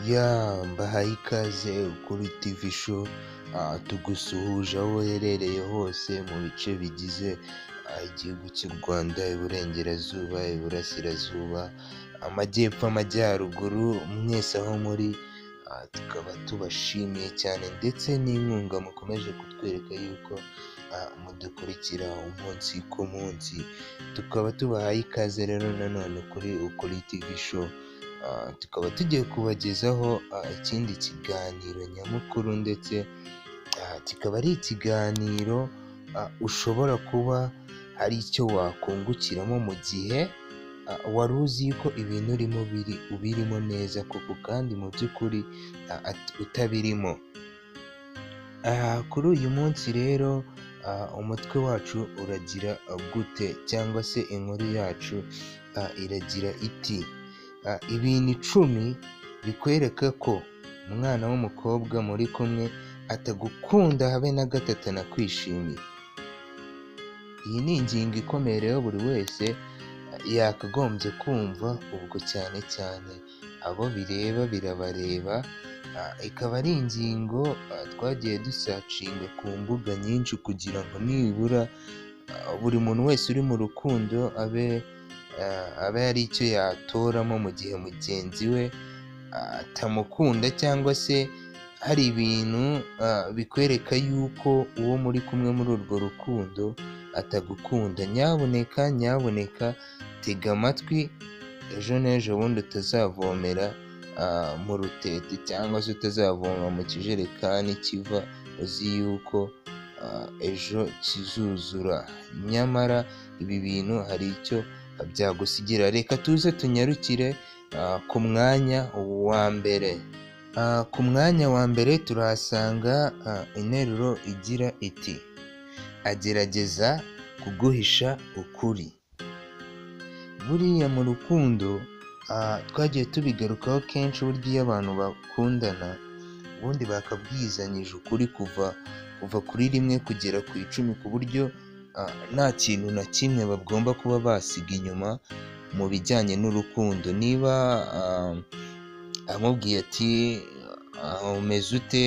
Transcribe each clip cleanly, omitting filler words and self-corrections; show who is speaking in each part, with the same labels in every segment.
Speaker 1: Mbahaye ikaze kuri TV show, tugusuhuje aho uherereye hose mu bice bigize igihugu cy'u Rwanda, iburengerazuba, iburasirazuba, amajyepfo, amajyaruguru, mwese aho muri, tukaba tubashimiye cyane ndetse n'inkunga mukomeje kutwereka yuko mudukurikira umunsi ku munsi. Tukaba tubahaye ikaze rero nanone kuri TV show. Tukaba tugiye kubagezaho ikindi kiganiro nyamukuru, ndetse kikaba ari ikiganiro ushobora kuba hari icyo wakungukiramo mu gihe wari uzi ko ibintu urimo ubirimo neza koko, kandi mu by'ukuri utabirimo. Kuri uyu munsi rero umutwe wacu uragira gute, cyangwa se inkuru yacu iragira iti: ibintu 10 bikwereka ko umwana w'umukobwa muri kumwe atagukunda habe na gatatu anakwishimiye. Iyi ni ingingo ikomeye rero buri wese yakagombye kumva, ubwo cyane cyane abo birabareba. Ikaba ari ingingo twagiye dusacinga ku mbuga nyinshi kugira ngo nibura buri muntu wese uri mu rukundo abe ari icyo yatoramo mu gihe mugenzi we atamukunda, cyangwa se hari ibintu bikwereka yuko uwo muri kumwe muri urwo rukundo atagukunda. Nyabuneka tega amatwi, ejo n'ejo bundi utazavomera mu rutete, cyangwa se utazavoma mu kijerekani kiva uzi yuko ejo kizuzura. Nyamara ibi bintu hari icyo byagusigira. Reka tuze tunyarukire ku mwanya wa mbere. Ku mwanya wa mbere turahasanga interuro igira iti: agerageza kuguhisha ukuri. Buriya mu rukundo twagiye tubigarukaho kenshi, burya iyo abantu bakundana ubundi bakabwizanyije ukuri kuva kuri 1 kugera ku 10, ku buryo nta kintu na kimwe bagomba kuba basiga inyuma mu bijyanye n'urukundo. Niba amubwiye ati umeze ute,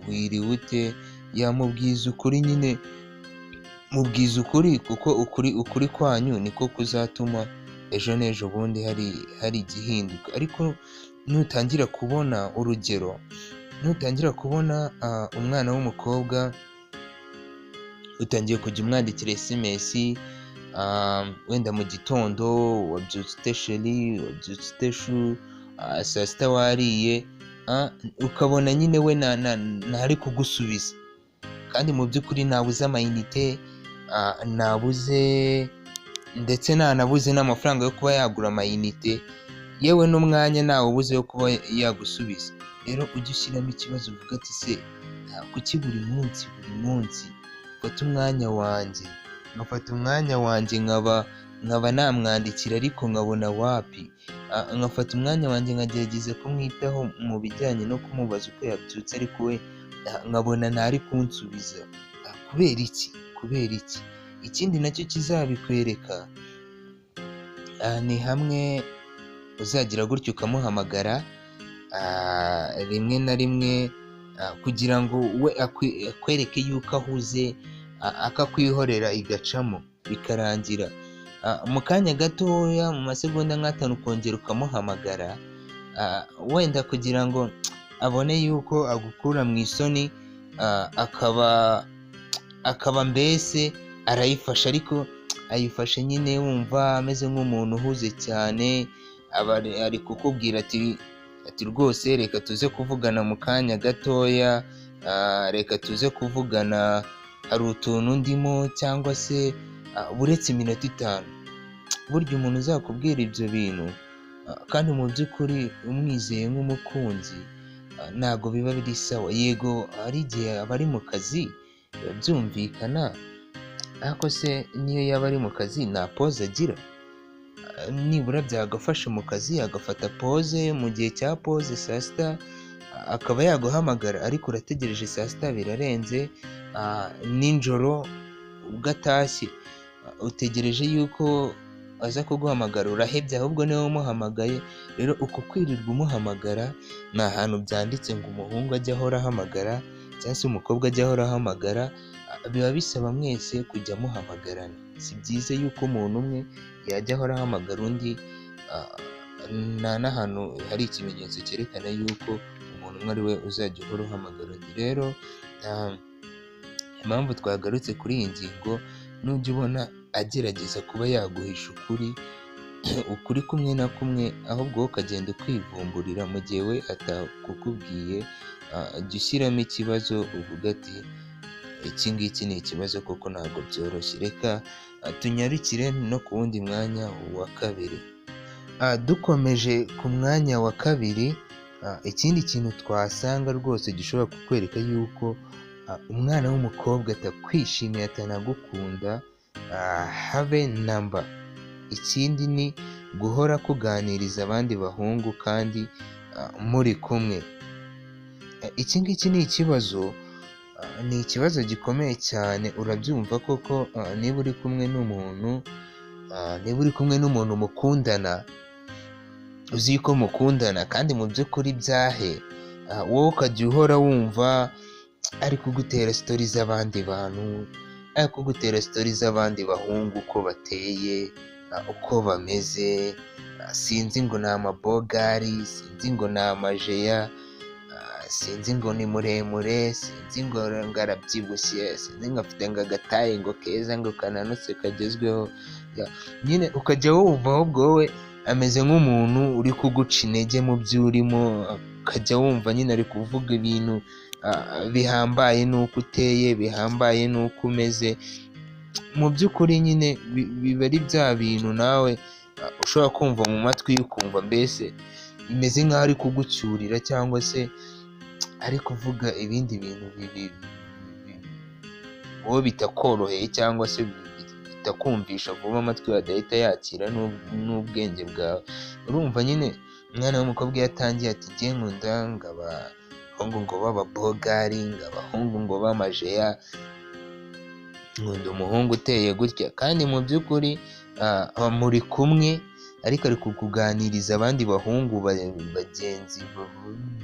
Speaker 1: wiriwe ute, yamubwiza ukuri nyine. Mubwiza ukuri, kuko ukuri kwanyu niko kuzatuma ejo n'ejo bundi hari igihinduka. Ariko nutangira kubona urugero, nutangira kubona umwana w'umukobwa utangiye kujya umwandikira SMS, wenda mu gitondo: wabyutse ute sheri, wabyutse ute shu, saa sita wariye, ukabona nyine we ntari kugusubiza, kandi mu by'ukuri ntabuze amayinite, ntabuze ndetse ntanabuze n'amafaranga yo kuba yagura amayinite, yewe n'umwanya ntawe ubuze yo kuba yagusubiza. Rero ujye ushyiramo ikibazo, uvuga ati se kuki buri munsi ngafata umwanya wanjye nkaba namwandikira, ariko nkabona wapi. Nkafata umwanya wanjye nkagerageza kumwitaho mu bijyanye no kumubaza uko yabyutse, ariko we nkabona ntari kunsubiza. Kubera iki? Ikindi nacyo kizabikwereka ni hamwe uzagira gutyo ukamuhamagara rimwe na rimwe kugira ngo we akwereke yuko ahuze, akakwihorera, igacamo bikarangira. Mu kanya gatoya, mu masegonda nk'atanu, ukongera ukamuhamagara, wenda kugira ngo abone yuko agukura mu isoni, akaba mbese arayifasha, ariko ayifashe nyine wumva ameze nk'umuntu uhuze cyane. Ari kukubwira ati rwose reka tuze kuvugana mu kanya gatoya, reka tuze kuvugana, hari utuntu ndimo, cyangwa se buretse iminota 5. Burya umuntu uzakubwira ibyo bintu kandi mu by'ukuri umwizeye nk'umukunzi, ntabwo biba biri sawa. Yego hari igihe aba ari mu kazi byumvikana, ariko se niyo yaba ari mu kazi nta pause agira? Nibura byagafasha mu kazi, agafata pause mu gihe cya pause saa sita, akaba yaguhamagara, ariko urategereje saa sita birarenze. Nijoro ubwo atashye utegereje yuko aza kuguhamagara urahebye ahubwo niwe umuhamagaye. Rero uko kwirirwa umuhamagara ni ahantu byanditse ngo umuhungu ajya ahora ahamagara cyangwa se umukobwa ajya ahora ahamagara, biba bisaba mwese kujya muhamagarana. Si byiza yuko umuntu umwe yajya ahora ahamagara undi, nta n'ahantu hari ikimenyetso cyerekana yuko umuntu umwe ari we uzajya uhora uhamagara undi. Rero impamvu twagarutse kuri iyi ngingo, nujya ubona agerageza kuba yaguhisha ukuri kumwe na kumwe, ahubwo wowe ukagenda ukivumburira mu gihe we atakukubwiye, jya ushyiramo ikibazo uvuga ati iki ngiki ni ikibazo koko ntabwo byoroshye. Reka tunyarukire no ku wundi mwanya wa kabiri. Dukomeje ku mwanya wa kabiri, ikindi kintu twasanga rwose gishobora kukwereka yuko umwana w'umukobwa atakwishimiye atanagukunda, habe namba. Ikindi ni guhora kuganiriza abandi bahungu kandi muri kumwe. Iki ngiki ni ikibazo gikomeye cyane. Urabyumva koko, niba uri kumwe n'umuntu mukundana, uzi ko mukundana kandi mu by'ukuri byahe, wowe ukajya uhora wumva ari kugutera sitori z'abandi bantu, ari kugutera sitori z'abandi bahungu, uko bateye, uko bameze, sinzi ngo ni amabogari, sinzi ngo ni amajeya, sinzi ngo ni muremure, sinzi ngo arabyibushye, sinzi ngo afite ngo agataye ngo keza ngo kananutse kagezweho. Nyine ukajya wumva ahubwo wowe ameze nk'umuntu uri kuguca intege mu byo urimo, ukajya wumva nyine ari kuvuga ibintu bihambaye n'uko uteye, bihambaye n'uko umeze. Mu by'ukuri nyine biba ari bya bintu nawe ushobora kumva mu matwi ukumva mbese bimeze nk'aho ari kugucyurira, cyangwa se ari kuvuga ibindi bintu wowe bitakoroheye, cyangwa se bitakumvisha vuba, amatwi adahita yakira n'ubwenge bwawe. Urumva nyine umwana w'umukobwa iyo atangiye ati jye nkunda ngo abahungu ngo b'ababogari, ngo abahungu ngo b'amajeya, nkunda umuhungu uteye gutya, kandi mu by'ukuri muri kumwe ariko ari kukuganiriza abandi bahungu bagenzi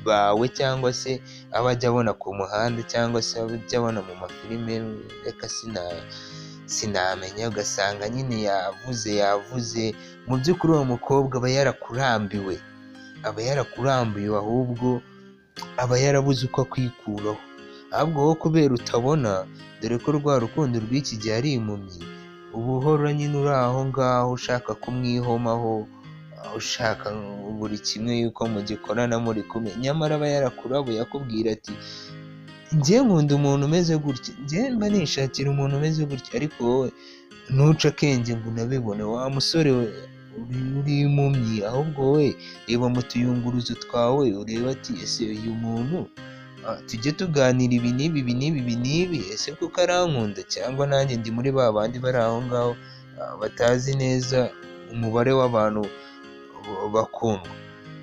Speaker 1: bawe, cyangwa se abo ajya abona ku muhanda, cyangwa se abo ajya abona mu mafilime, reka sinamenya. Ugasanga nyine yavuze mu by'ukuri uwo mukobwa aba yarakurambiwe, ahubwo aba yarabuze uko akwikuraho. Ahubwo wowe kubera utabona, dore ko rwa rukundo rw'iki gihe ari impumyi, uba uhora nyine uri aho ngaho ushaka kumwihomaho, ushaka buri kimwe yuko mugikorana muri kumwe, nyamara aba yarakurabuye akubwira ati njye nkunda umuntu umeze gutya, njye mba nishakira umuntu umeze gutya. Ariko wowe ntuce akenge ngo unabibone. Wa musore we uri impumyi, ahubwo we reba mu tuyunguruzo twawe ureba ati ese uyu muntu tujye tuganira ibi n'ibi, ese kuko arankunda, cyangwa nanjye ndi muri ba bandi bari aho ngaho batazi neza umubare w'abantu bakundwa.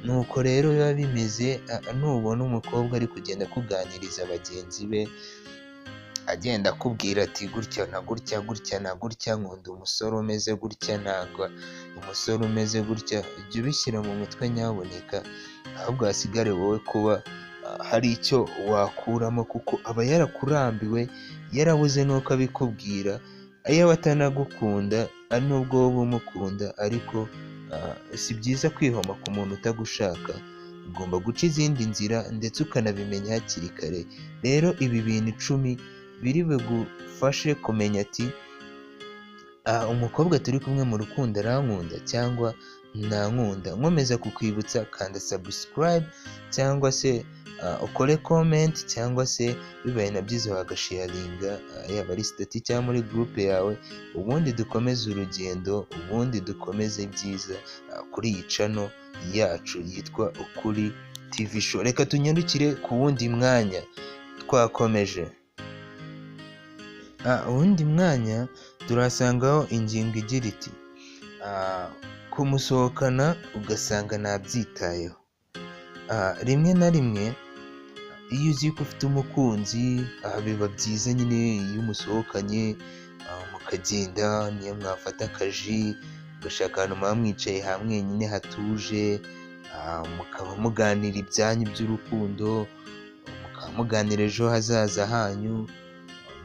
Speaker 1: Nuko rero biba bimeze, nubona umukobwa ari kugenda akuganiriza bagenzi be, agenda akubwira ati gutya na gutya, gutya na gutya, nkunda umusore umeze gutya, ntabwo umusore umeze gutya, jya ubishyira mu mutwe nyaboneka, ahubwo hasigare wowe kuba hari icyo wakuramo, kuko aba yarakurambiwe, yarabuze n'uko abikubwira. Iyo atanagukunda, ari n'ubwo wowe umukunda, ariko si byiza kwihoma ku muntu utagushaka. Ugomba guca izindi nzira ndetse ukanabimenya hakiri kare. Rero ibi bintu 10 biri bugufashe kumenya ati umukobwa turi kumwe mu rukundo arankunda cyangwa ntankunda. Nkomeza kukwibutsa, kanda subscribe cyangwa se ukore comment, cyangwa se bibaye na byiza wagasharinga, yaba ari stati cyangwa muri groupe yawe, ubundi dukomeze urugendo, ubundi dukomeze ibyiza kuri iyi channel yacu yitwa Ukuri TV Show. Reka tunyarukire ku wundi mwanya. Twakomeje uwundi mwanya turasangaho ingingo igira iti kumusohokana ugasanga ntabyitayeho. Rimwe na rimwe iyo uzi ko ufite umukunzi, biba byiza nyine iyo umusohokanye mukagenda, niyo mwafata akaji ugashaka ahantu muba mwicaye hamwenyine hatuje, mukaba muganira ibyanyu by'urukundo, mukaba muganira ejo hazaza hanyu,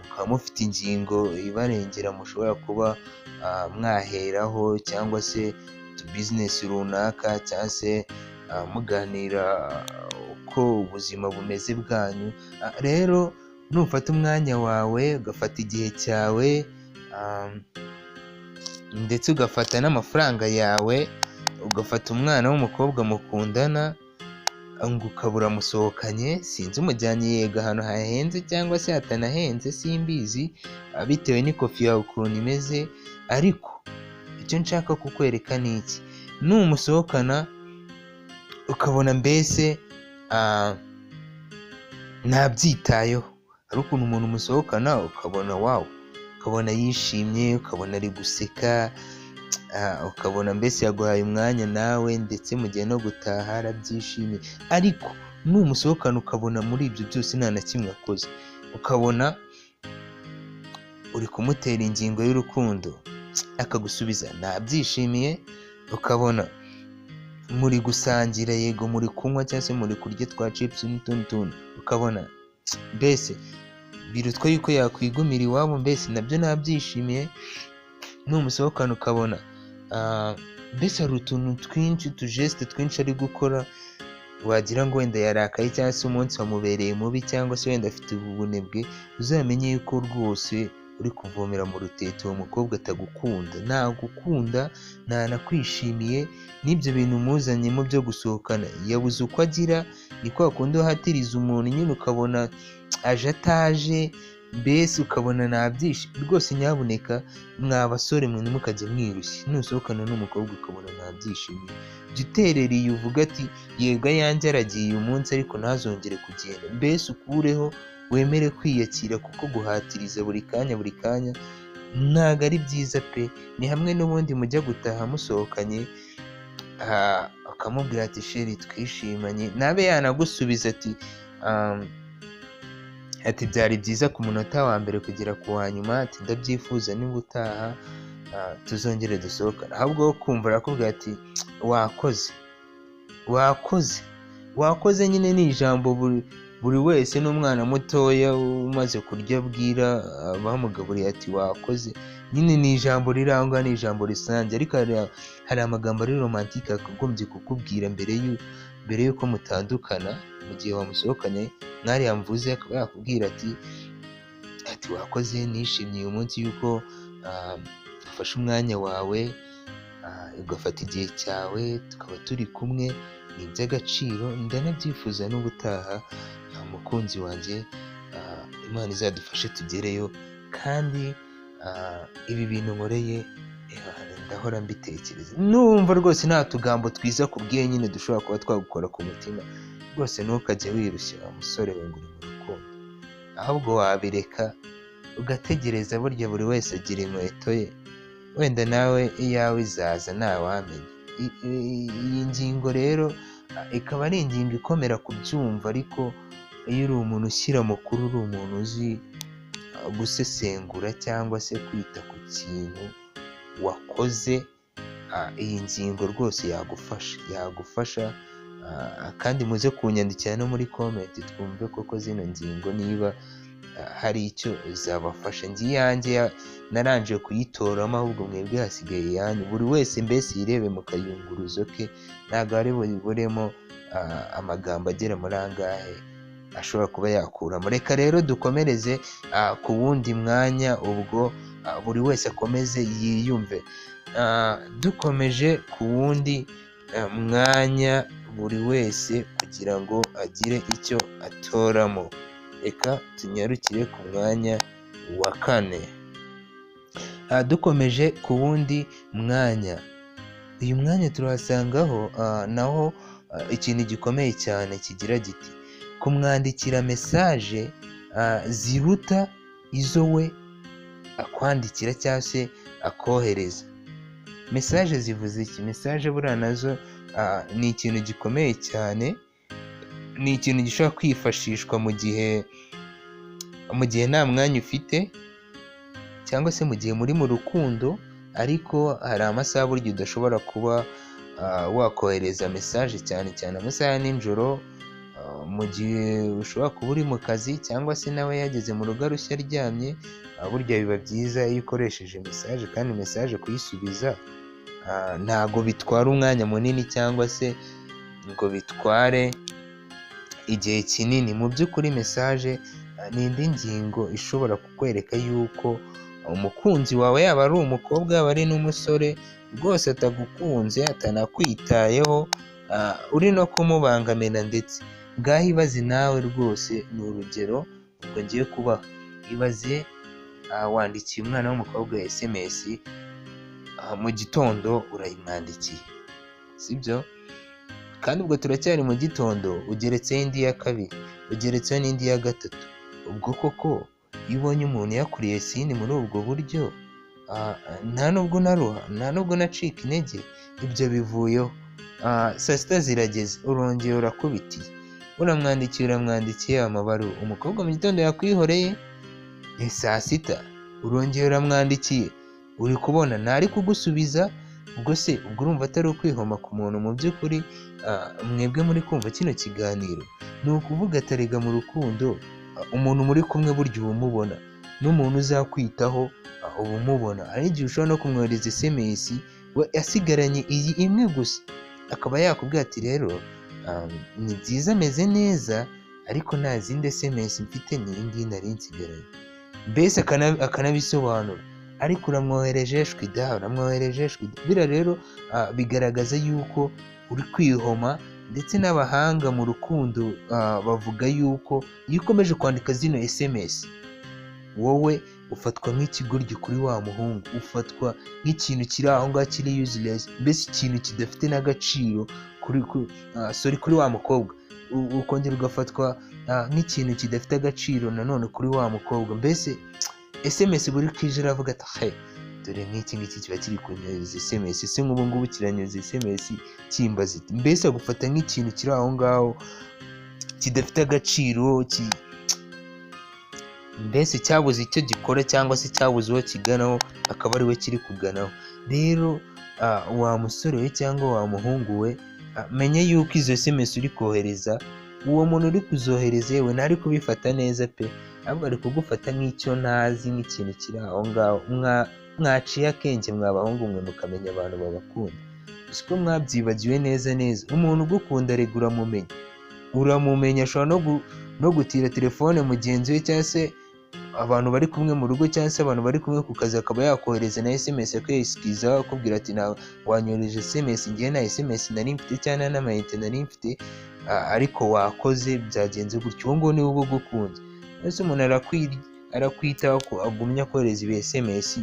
Speaker 1: mukaba mufite ingingo ibarengera mushobora kuba mwaheraho, cyangwa se bizinesi runaka, cyangwa se muganira uko ubuzima bumeze bwanyu. Rero nufata umwanya wawe, ugafata igihe cyawe, ndetse ugafata n'amafaranga yawe, ugafata umwana w'umukobwa mukundana ngo ukaba uramusohokanye, sinzi umujyanye yego ahantu hahenze cyangwa se hatanahenze simbizi, bitewe n'ikofi yawe ukuntu imeze, ariko icyo nshaka kukwereka ni iki: numusohokana ukabona mbese ntabyitayeho, hari ukuntu umuntu umusohokana ukabona wawu, ukabona yishimye, ukabona ari guseka, ukabona mbese yaguhaye umwanya nawe, ndetse mu gihe no gutaha arabyishimiye, ariko numusohokana ukabona muri ibyo byose nta na kimwe akoze, ukabona uri kumutera ingingo y'urukundo akagusubiza ntabyishimiye, ukabona muri gusangira yego muri kunywa cyangwa se muri kurya twa chips n'utundi tuntu, ukabona mbese birutwa yuko yakwigumira iwabo, mbese nabyo ntabyishimiye, numusohokana ukabona mbese hari utuntu twinshi, utujesite twinshi ari gukora, wagira ngo wenda yarakaye cyangwa se umunsi wamubereye mubi, cyangwa se wenda afite ubunebwe, uzamenye yuko rwose uri kuvomera mu rutete uwo mukobwa atagukunda, ntagukunda, ntanakwishimiye, n'ibyo bintu umuzanyemo byo gusohokana yabuze uko agira. Ni kwa kundi wahatiriza umuntu nyine ukabona aje ataje, mbese ukabona ntabyishimiye rwose. Nyabuneka mwa basore mwe ntimukajye mwirushya, nusohokana n'umukobwa ukabona ntabyishimiye, jya uterereye uvuga ati yego ayanjye aragiye uyu munsi ariko ntazongere kugenda, mbese ukureho wemere kwiyakira, kuko guhatiriza buri kanya ntabwo ari byiza pe. Ni hamwe n'ubundi mujya gutaha musohokanye, ukamubwira ati sheri twishimanye, nabe yanagusubiza ati byari byiza ku munota wa mbere kugera ku wa nyuma, ati ndabyifuza niba utaha tuzongere dusohokane, ahubwo wo kumva arakubwira ati wakoze nyine ni ijambo buri wese n'umwana mutoya umaze kurya bwira bamugaburiye ati wakoze, nyine ni ijambo rirangwa, ni ijambo risanzwe, ariko hari amagambo ari romantike akagombye kukubwira mbere y'uko mutandukana. Mu gihe wamusohokanye mwari yamvuze, akaba yakubwira ati wakoze, nishimiye uyu munsi yuko ufashe umwanya wawe, ugafata igihe cyawe, tukaba turi kumwe, ni iby'agaciro, ndanabyifuza n'ubutaha mukunzi wanjye, Imana izadufashe tugereyo, kandi ibi bintu nkoreye ndahora mbitekereza, numva rwose nta tugambo twiza kubwiye nyine dushobora kuba twagukora ku mutima, rwose ntukajye wirushya wa musore we ngo uri mu rukundo, ahubwo wabireka ugategereza, burya buri wese agira inkweto ye, wenda nawe iyawe izaza ntawamenya. Iyi ngingo rero ikaba ari ingingo ikomera kubyumva, ariko iyo uri umuntu ushyira mukuru, uri umuntu uzi gusesengura cyangwa se kwita ku kintu wakoze, iyi ngingo rwose yagufasha, kandi muze kunyandikira no muri komenti twumve koko zino ngingo niba hari icyo zabafasha. Njye iyanjye narangije kuyitoramo, ahubwo mwebwe hasigaye iyanyu, buri wese mbese yirebe mu kayunguruzo ke, ntabwo ari buburemo amagambo agera muri angahe ashobora kuba yakuramo. Reka rero dukomereze ku wundi mwanya, ubwo buri wese akomeze yiyumve. Dukomeje ku wundi mwanya, buri wese kugira ngo agire icyo atoramo, reka tunyarukire ku mwanya wa 4. Dukomeje ku wundi mwanya, uyu mwanya turahasangaho naho ikintu gikomeye cyane kigira giti kumwandikira mesaje ziruta izo we akwandikira cyangwa se akohereza. Mesaje zivuze iki? Mesaje buriya nazo ni ikintu gikomeye cyane, ni ikintu gishobora kwifashishwa mu gihe nta mwanya ufite, cyangwa se mu gihe muri mu rukundo ariko hari amasaha burya udashobora kuba wakohereza message, cyane cyane amasaha ya nijoro, mu gihe ushobora kuba uri mu kazi cyangwa se nawe yageze mu rugo arushye aryamye. Burya biba byiza iyo ukoresheje message, kandi message kuyisubiza ntago bitwara umwanya munini cyangwa se ngo bitware igihe kinini. Mu by'ukuri message ni indi ngingo ishobora kukwereka yuko umukunzi wawe, yaba ari umukobwa yaba ari n'umusore, rwose atagukunze, atanakwitayeho, uri no kumubangamira. Ndetse ngaho ibaze nawe rwose, ni urugero ubwo ngiye kubaha. Ibaze wandikiye umwana w'umukobwa SMS, mu gitondo urayimwandikiye, sibyo? Kandi ubwo turacyari mu gitondo, ugeretseho indi ya kabiri, ugeretseho n'indi ya gatatu. Ubwo koko iyo ubonye umuntu yakuriye sini muri ubwo buryo, nta nubwo naruha, nta nubwo nacika intege, ibyo bivuyeho. Saa sita zirageze, urongeye urakubitiye, uramwandikiye amabaruwa. Umukobwa mu gitondo yakwihoreye, saa sita urongeye uramwandikiye, uri kubona ntari kugusubiza. Ubwo se urumva atari ukwihoma ku muntu? Mu by'ukuri mwebwe muri kumva kino kiganiro, ni ukuvuga atarega mu rukundo, umuntu muri kumwe burya uba umubona, n'umuntu uzakwitaho uba umubona. Hari igihe ushobora no kumwohereza SMS we asigaranye iyi imwe gusa, akaba yakubwira ati rero ni byiza, ameze neza, ariko nta zindi SMS mfite, ni iyi ngiyi nari nsigaranye. Mbese akanabisobanura, ariko uramwohereje shwida, uramwohereje shwida. Biriya rero bigaragaza yuko uri kwihoma. Ndetse n'abahanga mu rukundo bavuga yuko iyo ukomeje kwandika zino SMS, wowe ufatwa nk'ikigoryi kuri wa muhungu, ufatwa nk'ikintu kiri aho ngaho kiri useless, mbese ikintu kidafite n'agaciro kuri wa mukobwa. Ukongera ugafatwa nk'ikintu kidafite agaciro nanone kuri wa mukobwa. Mbese SMS buri kije iravuga ati dore nk'iki ngiki kiba kiri kunyohereza SMS, ese nk'ubu ngubu kiranyohereza SMS kimbaza iti. Mbese agufata nk'ikintu kiri aho ngaho kidafite agaciro, mbese cyabuze icyo gikora, cyangwa se cyabuze uwo kiganaho, akaba ari we kiri kuganaho. Rero wa musore we cyangwa wa muhungu we, menye yuko izo SMS uri kohereza, uwo muntu uri kuzohereza yewe ntari kubifata neza pe, ahubwo ari kugufata nk'icyo ntazi, nk'ikintu kiri aho ngaho. Mwaciye akenge mwabahungu mwe, mukamenya abantu babakunda. Siko mwabyibagiwe neza neza. Umuntu ugukunda rega uramumenya. Ashobora no gutira telefone mugenzi we, cyangwa se abantu bari kumwe mu rugo, cyangwa se abantu bari kumwe ku kazi, akaba yakohereza na SMS akayisikiza, akubwira ati wanyohereje SMS, ngiye nta SMS nari mfite cyangwa n'amayinite nari mfite, ariko wakoze, byagenze gutyo. Uwo nguwo niwe uba ugukunze. Ese umuntu arakwitaho ko agumya kohereza ibi SMS,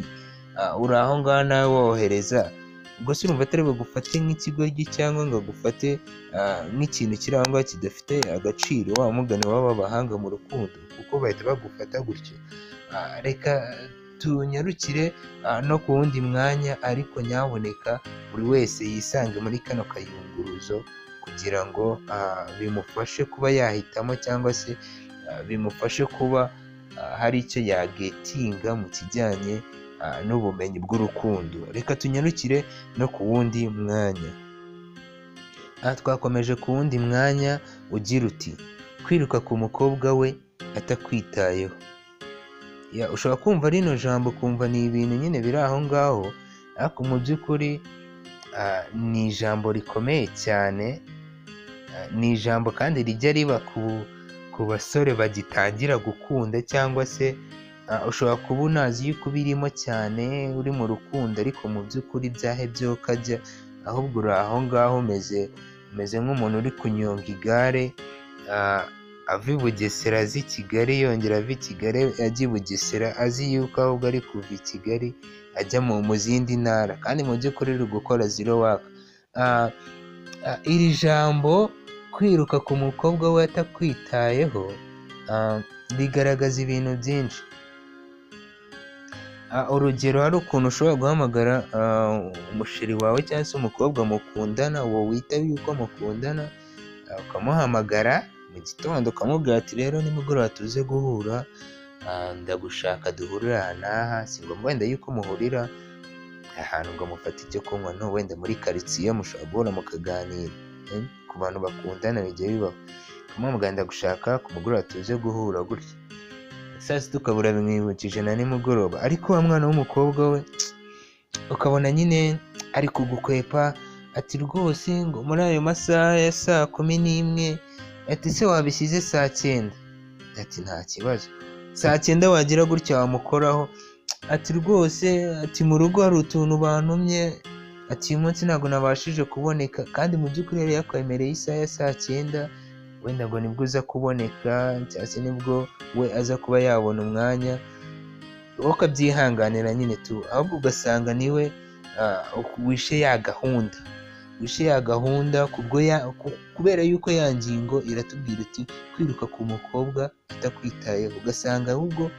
Speaker 1: uri aho ngaho nawe wohereza. Ubwo se urumva atari bagufate nk'ikigoryi, cyangwa ngo agufate nk'ikintu kiri aho ngaho kidafite agaciro, wa mugani waba abahanga mu rukundo, kuko bahita bagufata gutyo. Reka tunyarukire no ku wundi mwanya, ariko nyaboneka buri wese yisange muri kano kayunguruzo, kugira ngo bimufashe kuba yahitamo, cyangwa se bimufashe kuba hari icyo yagetinga mu kijyanye n'ubumenyi bw'urukundo. Reka tunyarukire no ku wundi mwanya. Twakomeje ku wundi mwanya ugira uti kwiruka ku mukobwa we atakwitayeho. Ushobora kumva rino jambo kumva ni ibintu nyine biri aho ngaho, ariko mu by'ukuri ni ijambo rikomeye cyane. Ni ijambo kandi rijya riba ku basore bagitangira gukunda, cyangwa se ushobora kuba unazi yuko ubirimo cyane, uri mu rukundo, ariko mu by'ukuri byahe byo kajya, ahubwo uri aho ngaho umeze nk'umuntu uri kunyonga igare, ava i Bugesera aza i Kigali, yongera ava i Kigali ajya i Bugesera, azi yuko ahubwo ari kuva i Kigali ajya mu zindi ntara, kandi mu by'ukuri uri gukora zero waka. Iri jambo kwiruka ku mukobwa we atakwitayeho rigaragaza ibintu byinshi. Urugero, hari ukuntu ushobora guhamagara umusheri wawe cyangwa se umukobwa mukundana, uwo wita yuko mukundana, ukamuhamagara mu gitondo ukamubwira ati rero nimugoroba tuze guhura, ndagushaka duhurira aha n'aha. Si ngombwa wenda yuko muhurira ahantu ngo mufate icyo kunywa, no wenda muri karitsiye mushobora guhura mukaganira. Ku bantu bakundana bijya bibaho, kamwe mugenda gushaka ku mugoroba tuze guhura gutya, saa sita ukabura bimwibukije na nimugoroba. Ariko wa mwana w'umukobwa we ukabona nyine ari kugukwepa, ati rwose ngo muri ayo masaha ya 11:00, ati se wabishyize 9:00? Ati nta kibazo. 9:00 wagira gutya wamukoraho, ati rwose, ati mu rugo hari utuntu bantumye, ati uyu munsi ntabwo nabashije kuboneka. Kandi mu by'ukuri yari yakwemereye isaha ya 9:00, wenda ngo nibwo uza kuboneka cyangwa se nibwo we aza kuba yabona umwanya, wowe ukabyihanganira nyine tu, ahubwo ugasanga niwe wishe ya gahunda kubera yuko ya ngingo iratubwira iti kwiruka ku mukobwa atakwitayeho. Ugasanga ahubwo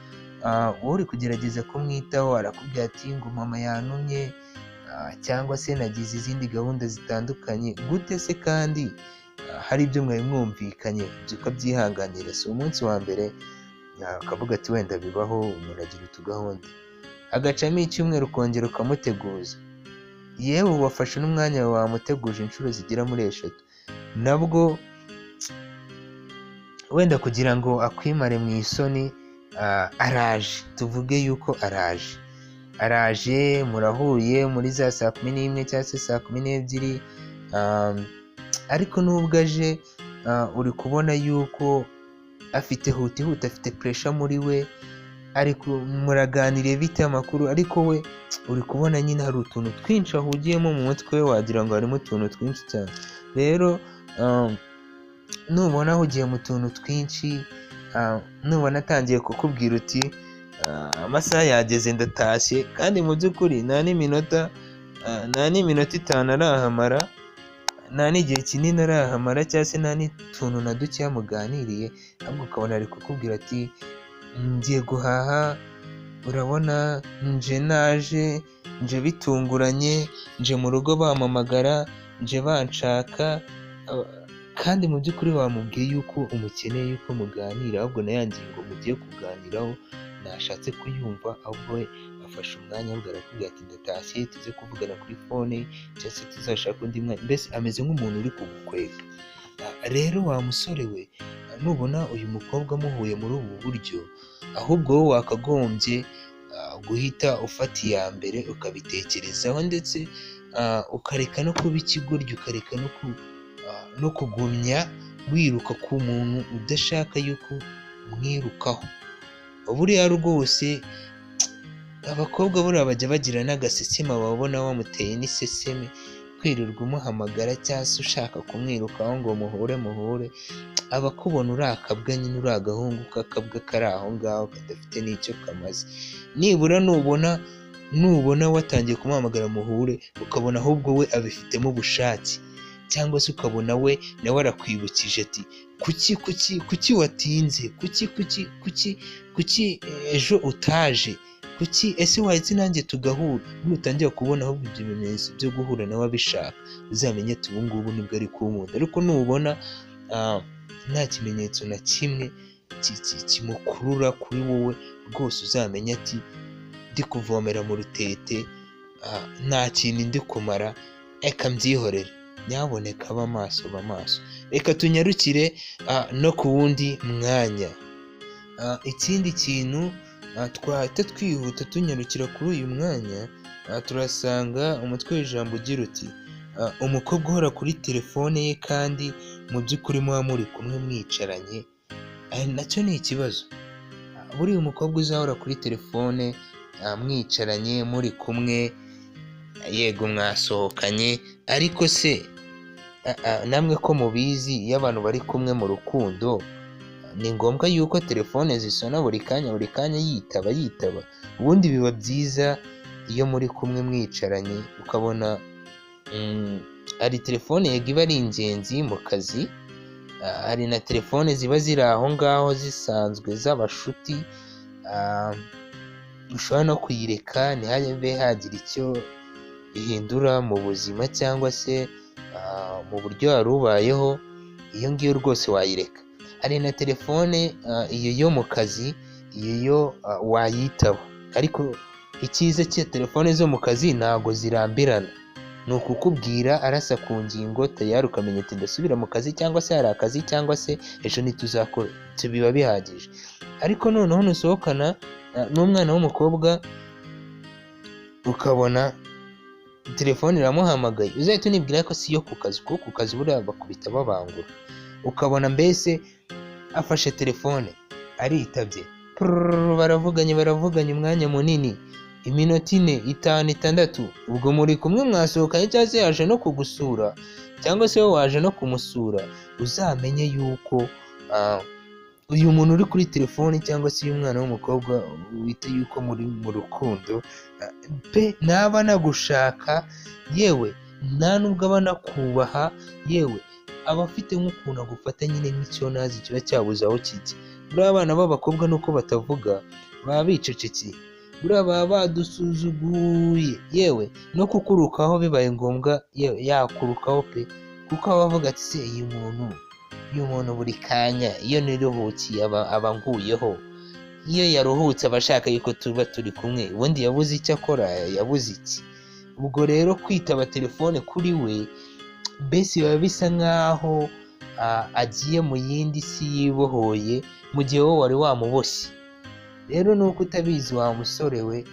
Speaker 1: wowe uri kugerageza kumwitaho, arakubwira ati ngo mama yantumye, cyangwa se nagize izindi gahunda zitandukanye. Gute se kandi hari ibyo mwari mwumvikanye, ibyo ukabyihanganira? Si umunsi wa mbere ukavuga ati wenda bibaho, umuntu agira utugahunda, agacamo icyumweru ukongera ukamuteguza. Yewe wafashe n'umwanya wamuteguje inshuro zigera muri 3, nabwo wenda kugira ngo akwimare mu isoni. Araje, tuvuge yuko araje murahuye muri za 11:00 cyangwa se 12:00, ariko nubwo aje uri kubona yuko afite hutihuta, afite pressure muri we, ariko muraganiriye bite amakuru, ariko we uri kubona nyine hari utuntu twinshi ahugiyemo mu mutwe we, wagira ngo harimo utuntu twinshi cyane. Rero nubona ahugiye mu tuntu twinshi, nubona atangiye kukubwira uti amasaha yageze ndatashye, kandi mu by'ukuri nta n'iminota 5 arahamara, nta n'igihe kinini arahamara, cyangwa se nta n'utuntu na duke yamuganiriye, ahubwo ukabona ari kukubwira ati ngiye guhaha, urabona naje bitunguranye, nje mu rugo bampamagara, nje banshaka. Kandi mu by'ukuri wamubwiye yuko umukeneye, yuko muganira, ahubwo na ya ngingo mugiye kuganiraho ntashatse kuyumva, ahubwo we afashe umwanya ahubwo arakubwira ati ndatashye, tuze kuvugana kuri phone cyangwa se tuzashaka undi mwanya. Mbese ameze nk'umuntu uri kugukwega. Rero wa musore we, nubona uyu mukobwa muhuye muri ubu buryo, ahubwo wowe wakagombye guhita ufata iya mbere ukabitekerezaho, ndetse ukareka no kuba ikigoryi, ukareka no kugumya wiruka ku muntu udashaka yuko umwirukaho. Buriya rwose abakobwa buriya bajya bagira n'agasesema, babona wamuteye n'iseseme, kwirirwa umuhamagara cyangwa se ushaka kumwirukaho ngo muhure, abakubona uri akabwa nyine, uri agahungu k'akabwa kari aho ngaho kadafite n'icyo kamaze. Nibura nubona watangiye kumuhamagara muhure, ukabona ahubwo we abifitemo ubushake, cyangwa se ukabona we nawe arakwibukije ati kuki watinze, kuki ejo utaje, kuki ese wahise nanjye tugahura. Nutangira kubona ahubwo ibyo bimenyetso byo guhura nawe abishaka, uzamenye ati ubu ngubu nibwo ari kunkunda. Ariko nubona nta kimenyetso na kimwe kimukurura kuri wowe, rwose uzamenye ati ndi kuvomera mu rutete, nta kintu ndi kumara, reka mbyihorere. Nyaboneka ba maso. Reka tunyarukire no ku wundi mwanya. Ikindi kintu twahita twihuta tunyarukira kuri uyu mwanya, turasanga umutwe w'ijambo ugira uti umukobwa uhora kuri telefone ye kandi mu by'ukuri muba muri kumwe mwicaranye. Nacyo ni ikibazo. Buriya umukobwa uzahora kuri telefone mwicaranye muri kumwe, yego mwasohokanye, ariko se namwe ko mubizi, iyo abantu bari kumwe mu rukundo ni ngombwa yuko telefone zisona buri kanya yitaba. Ubundi biba byiza iyo muri kumwe mwicaranye, ukabona hari telefone yego iba ari ingenzi mu kazi, hari na telefone ziba ziri aho ngaho zisanzwe z'abashuti, ushobora no kuyireka ntihabe hagira icyo ihindura mu buzima cyangwa se mu buryo wari ubayeho, iyo ngiyo rwose wayireka. Hari na telefone iyo yo mu kazi, iyo wayitaba, ariko icyiza cya telefone zo mu kazi ntago zirambirana, ni ukukubwira arasa ku ngingo tayari ukamenya ati ndasubira mu kazi, cyangwa se hari akazi, cyangwa se ejo ntituzakora. Ibyo biba bihagije. Ariko noneho nusohokana n'umwana w'umukobwa ukabona telefone iramuhamagaye, uzahita unibwira ko si yo ku kazi, kuko ku kazi buriya bakubita babangura. Ukabona mbese afashe telefone aritabye, baravuganye umwanya munini, iminota 4, 5, 6, ubwo muri kumwe mwasohokanye cyangwa se yaje no kugusura, cyangwa se wowe waje no kumusura, uzamenye yuko uyu muntu uri kuri telefone cyangwa se uyu mwana w'umukobwa wita yuko muri mu rukundo pe naba nagushaka, yewe nta nubwo aba nakubaha, yewe aba afite nk'ukuntu agufata nyine nk'icyo nazi kiba cyabuze aho kijya. Buriya abana b'abakobwa nuko batavuga baba bicecekeye, buriya baba badusuzuguye, yewe no kukurukaho bibaye ngombwa yakurukaho pe, kuko aba avuga ati se uyu muntu buri kanya iyo niruhukiye aba nguyeho, iyo yaruhutse aba ashaka yuko tuba turi kumwe, ubundi yabuze icyo akora, yabuze iki? Ubwo rero kwitaba telefone kuri we mbese biba bisa nk'aho agiye mu yindi si yibohoye, mu gihe wowe wari wamuboshye. Rero nuko utabizi wa musore we,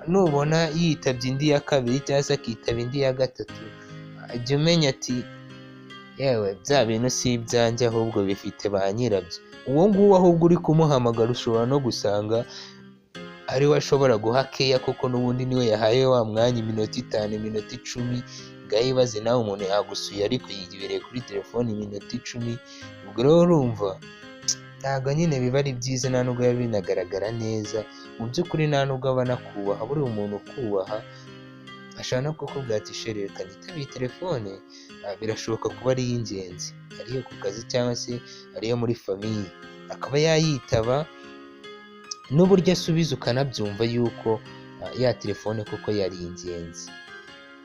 Speaker 1: nubona yitabye indi ya kabiri cyangwa se akitaba indi ya gatatu, jya umenya ati yewe bya bintu si ibyanjye ahubwo bifite ba nyirabyo. Uwo nguwo ahubwo uri kumuhamagara ushobora no gusanga ari we ashobora guha keya, kuko n'ubundi niwe yahaye wa mwanya iminota 5, iminota 10. Ngahibaze nawe umuntu yagusuye ariko yibereye kuri telefone iminota 10. Ubwo rero urumva ntabwo nyine biba ari byiza, nta nubwo biba binagaragara neza. Mu by'ukuri nta nubwo aba anakubaha. Buriya umuntu ukubaha ashobora no kukubwira ati shere reka nitabe telefone, birashoboka kuba ari iy'ingenzi, ariyo ku kazi cyangwa se ariyo muri famiye, akaba yayitaba n'uburyo asubiza ukanabyumva yuko ya telefone kuko yari ingenzi.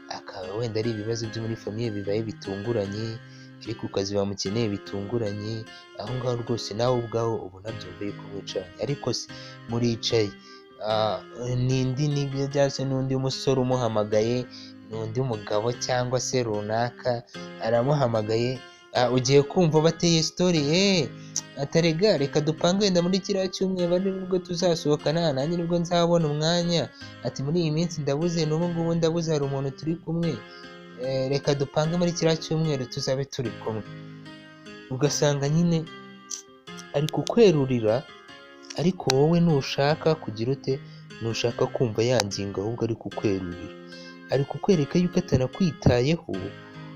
Speaker 1: Akaba wenda ari ibibazo byo muri famiye bibaye bitunguranye, ariko ku kazi bamukeneye bitunguranye, aho ngaho rwose nawe ubwaho ubu nabyumva yuko mwicaranye. Ariko se muricaye cyangwa se n'undi musore umuhamagaye, n'undi mugabo cyangwa se runaka aramuhamagaye, ugiye kumva bateye story, atarega reka dupange wenda muri kiriya cyumweru ari nibwo tuzasohokana, nanjye nibwo nzabona umwanya, ati muri iyi minsi ndabuze, n'ubu ngubu ndabuze, hari umuntu turi kumwe, reka dupange muri kiriya cyumweru tuzabe turi kumwe. Ugasanga nyine ari kukwerurira, ariko wowe nushaka kugira ute, nushaka kumva yanginga, ahubwo ari kukwerurira, ari kukwereka yuko atanakwitayeho,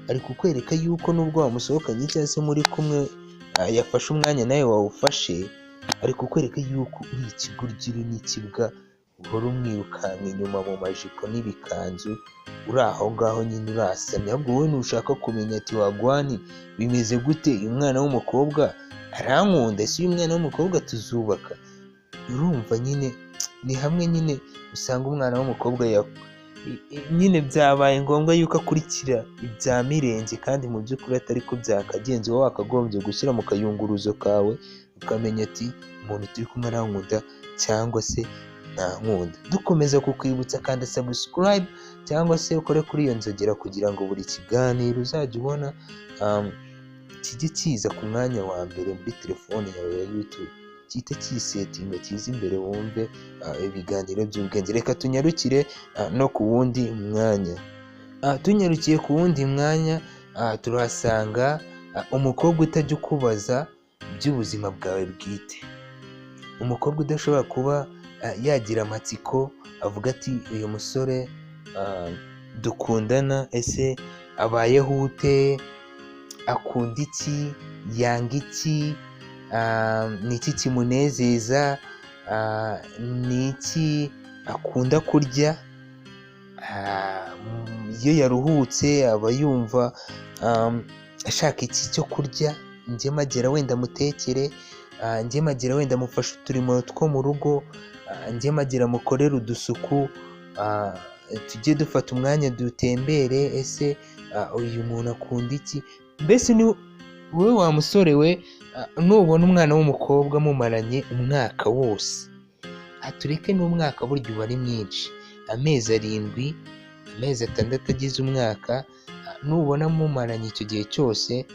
Speaker 1: ari kukwereka yuko nubwo wamusohokanye cyangwa se muri kumwe yafashe umwanya nawe wawufashe, ari kukwereka yuko uri ikiguryi n'ikibwa, uhora umwirukanka inyuma mu majipo n'ibikanzu, uri aho ngaho nyine urasamye. Ahubwo wowe nushaka kumenya ati wagwani bimeze gute, uyu mwana w'umukobwa arankunda, ese uyu mwana w'umukobwa tuzubaka? Urumva nyine ni hamwe nyine usanga umwana w'umukobwa nyine byabaye ngombwa yuko akurikira ibya mirenge, kandi mu by'ukuri atari ko byakagenze. Wowe wakagombye gushyira mu kayunguruzo kawe ukamenya ati umuntu turi kumwe arankunda cyangwa se ntankunda. Dukomeza kukwibutsa kandi subscribe cyangwa se ukore kuri iyo nzogera kugira ngo buri kiganiro uzajya ubona kijye kiza ku mwanya wa mbere muri telefone yawe ya YouTube, cyite kisetinga kiza imbere wumve ibiganiro by'ubwenge. Reka tunyarukire no ku wundi mwanya. Tunyarukiye ku wundi mwanya turahasanga umukobwa utajya ukubaza iby'ubuzima bwawe bwite, umukobwa udashobora kuba yagira amatsiko avuga ati uyu musore dukundana ese abayeho ute, akunda iki, yanga iki, ni iki kimunezeza, ni iki akunda kurya, iyo yaruhutse aba yumva ashaka iki cyo kurya, njye magera wenda mutekere, njye magera wenda mufashe uturimo two mu rugo, njye magera mukorere udusuku, tujye dufata umwanya dutembere, ese uyu muntu akunda iki. Mbese ni wowe wa musore we, nubona umwana w'umukobwa mumaranye umwaka wose, tureke n'umwaka burya uba ari mwinshi, amezi 7, amezi 6 agize umwaka, nubona mumaranye icyo gihe cyose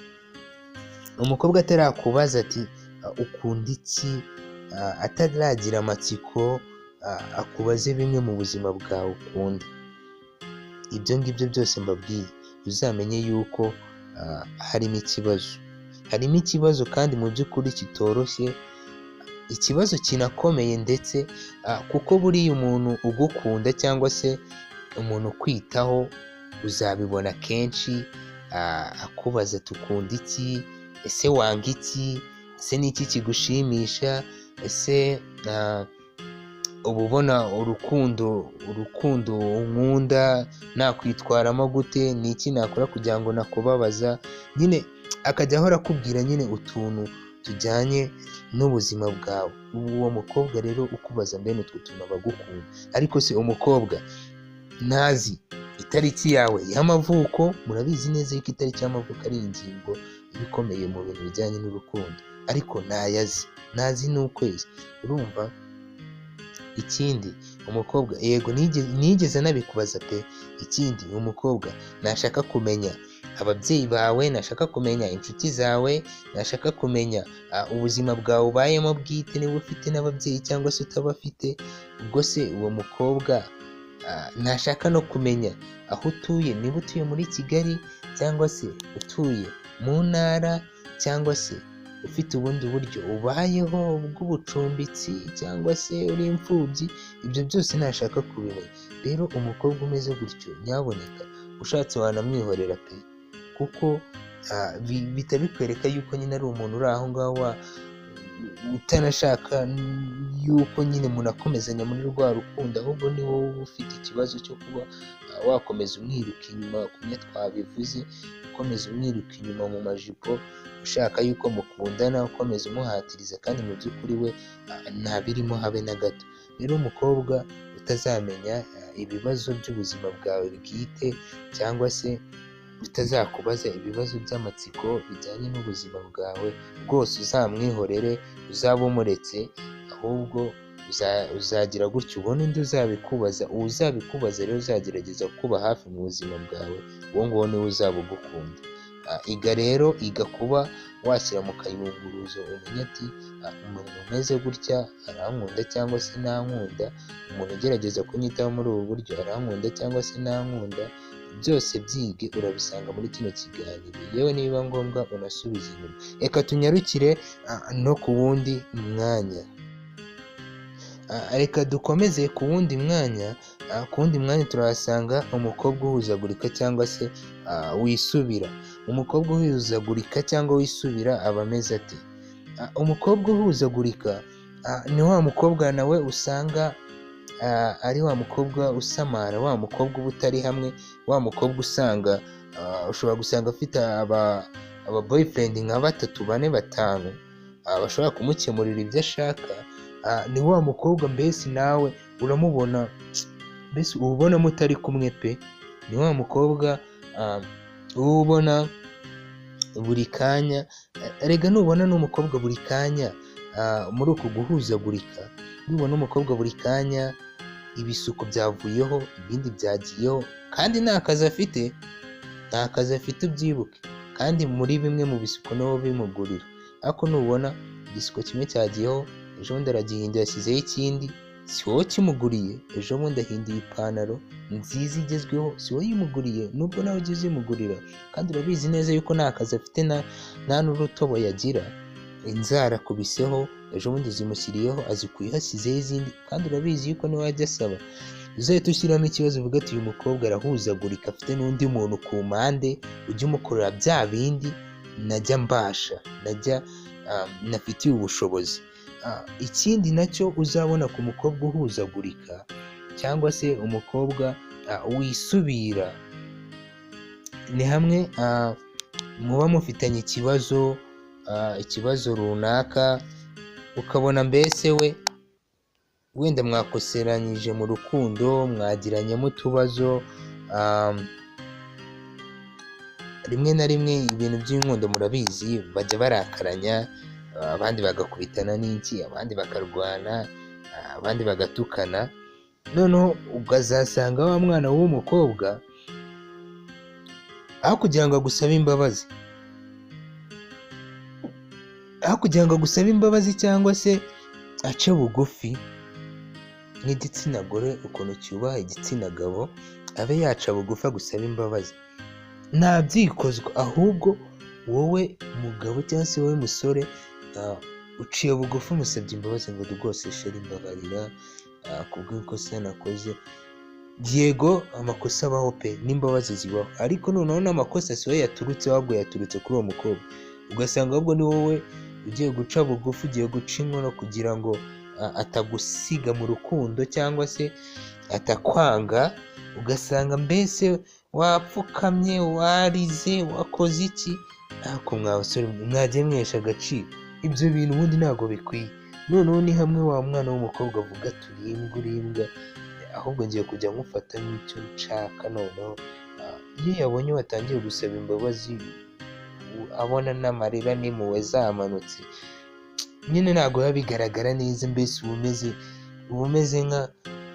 Speaker 1: umukobwa atarakubaza ati ukunda iki, ataragira amatsiko akubaze bimwe mu buzima bwawe ukunda, ibyo ngibyo byose mbabwiye uzamenye yuko harimo ikibazo kandi mu by'ukuri kitoroshye, ikibazo kinakomeye ndetse kuko buriya umuntu ugukunda cyangwa se umuntu ukwitaho uzabibona kenshi akubaza ati ukunda iki, ese wanga iki, ese ni iki kigushimisha, ese uba ubona urukundo unkunda nakwitwaramo gute, ni iki nakora kugira ngo nakubabaza, nyine akajya ahora akubwira nyine utuntu tujyanye n'ubuzima bwawe. Uwo mukobwa rero ukubaza mbene utwo tuntu aba agukunda, ariko se umukobwa ntazi itariki yawe y'amavuko, murabizi neza yuko itariki y'amavuko ari ingingo iba ikomeye mu bintu bijyanye n'urukundo, ariko ntazi n'ukwezi, urumva. Ikindi umukobwa yego nigeze anabikubaza pe, ikindi umukobwa nashaka kumenya ababyeyi bawe, nashaka kumenya inshuti zawe, nashaka kumenya ubuzima bwawe ubayemo bwite, niba ufite n'ababyeyi cyangwa se utabafite, ubwo se uwo mukobwa nashaka no kumenya aho utuye, niba utuye muri Kigali cyangwa se utuye mu ntara, cyangwa se ufite ubundi buryo ubayeho bw'ubucumbitsi cyangwa se uri imfubyi, ibyo byose nashaka kubimenya. Rero umukobwa umeze gutyo nyaboneka ushatse wanamwihorera pe, kuko bihita bikwereka yuko nyine ari umuntu uri aho ngaho utanashaka yuko nyine munakomezanya muri rwa rukundo, ahubwo ni wowe uba ufite ikibazo cyo kuba wakomeza umwiruka inyuma, kumwe twabivuze, ukomeza umwiruka inyuma mu majipo, ushaka yuko mukundana, ukomeza umuhatiriza, kandi mu by'ukuri we ntabirimo habe na gato. Rero umukobwa utazamenya ibibazo by'ubuzima bwawe bwite, cyangwa se utazakubaza ibibazo by'amatsiko bijyanye n'ubuzima bwawe, rwose uzamwihorere, uzaba umuretse, ahubwo uzagira gutyo ubona undi uzabikubaza, uzabikubaza rero uzagerageza kuba hafi mu buzima bwawe, uwo nguwo niwe uzaba ugukunda. Iga kuba washyira mu kayunguruzo umenye ati umuntu umeze gutya arankunda cyangwa se ntankunda, umuntu ugerageza kunyitaho muri ubu buryo arankunda cyangwa se ntankunda, byose byige urabisanga muri kino kiganiro, yewe niba ngombwa unasubiza inyuma. Reka tunyarukire no ku wundi mwanya, reka dukomeze ku wundi mwanya. Ku wundi mwanya turahasanga umukobwa uhuzagurika cyangwa se wisubira. Umukobwa uhuzagurika cyangwa wisubira aba ameze ati? Umukobwa uhuzagurika ni wa mukobwa nawe usanga ari wa mukobwa usamara, wa mukobwa uba utari hamwe, wa mukobwa usanga ushobora gusanga afite aba boyfriend nka 3, 4, 5 bashobora kumukemurira ibyo ashaka. Ni wa mukobwa mbese nawe uramubona, mbese uba ubona mutari kumwe pe, ni wa mukobwa uba ubona buri kanya, erega nubona n'umukobwa buri kanya muri uku guhuzagurika, nubona umukobwa buri kanya ibisuko byavuyeho, ibindi byagiyeho, kandi nta kazi afite ubyibuke, kandi muri bimwe mu bisuko nabo bimugurira, ariko nubona igisuko kimwe cyagiyeho, ejo bundi aragihinduye yashyizeho ikindi, si wowe kimuguriye, ejo bundi ahinduye ipantaro nziza igezweho, si wowe yimuguriye, nubwo nawe ujya uzimugurira, kandi urabizi neza yuko nta kazi afite, nta n'urutobo yagira, inzara akubiseho, ejo bundi zimushyiriyeho, azikuyeho asizeho izindi, kandi urabizi yuko niwe wajya asaba. Uzahita ushyiramo ikibazo uvuga ati uyu mukobwa arahuzagurika, afite n'undi muntu ku mpande ujya umukorera bya bindi najya mbasha, nafitiye ubushobozi. Ikindi nacyo uzabona ku mukobwa uhuzagurika cyangwa se umukobwa wisubira, ni hamwe muba mufitanye ikibazo runaka, ukabona mbese wenda mwakoseranyije mu rukundo, mwagiranyemo utubazo, rimwe na rimwe ibintu by'inkundo murabizi bajya barakaranya, abandi bagakubitana n'iki, abandi bakarwana, abandi bagatukana. noneho ukazasanga wa mwana w'umukobwa aho kugira ngo agusabe imbabazi cyangwa se ace bugufi nk'igitsina gore ukuntu cyubaha igitsina gabo, abe yaca bugufi agusaba imbabazi, ntabyikozwa. Ahubwo wowe mugabo cyangwa se wowe musore uciye bugufi umusabye imbabazi ngo rwose sheri mbabarira kubw'ikosa nakoze. Yego amakosa abaho pe n'imbabazi zibaho, ariko noneho n'amakosa si we yaturutse, ahubwo yaturutse kuri uwo mukobwa. Ugasanga ahubwo ni wowe ugiye guca bugufi, ugiye guca inkono kugira ngo atagusiga mu rukundo cyangwa se atakwanga. Ugasanga mbese wapfukamye, warize, wakoze iki, ariko mwa basore mwagiye mwesha agaciro. Ibyo bintu ubundi ntabwo bikwiye. Noneho ni hamwe wa mwana w'umukobwa avuga uri imbwa, ahubwo ngiye kujya nkufata n'icyo nshaka. Noneho iyo yabonye watangiye gusaba imbabazi, abona n'amarira n'impuhwe zamanutse, nyine ntabwo biba bigaragara neza. Mbese uba umeze nka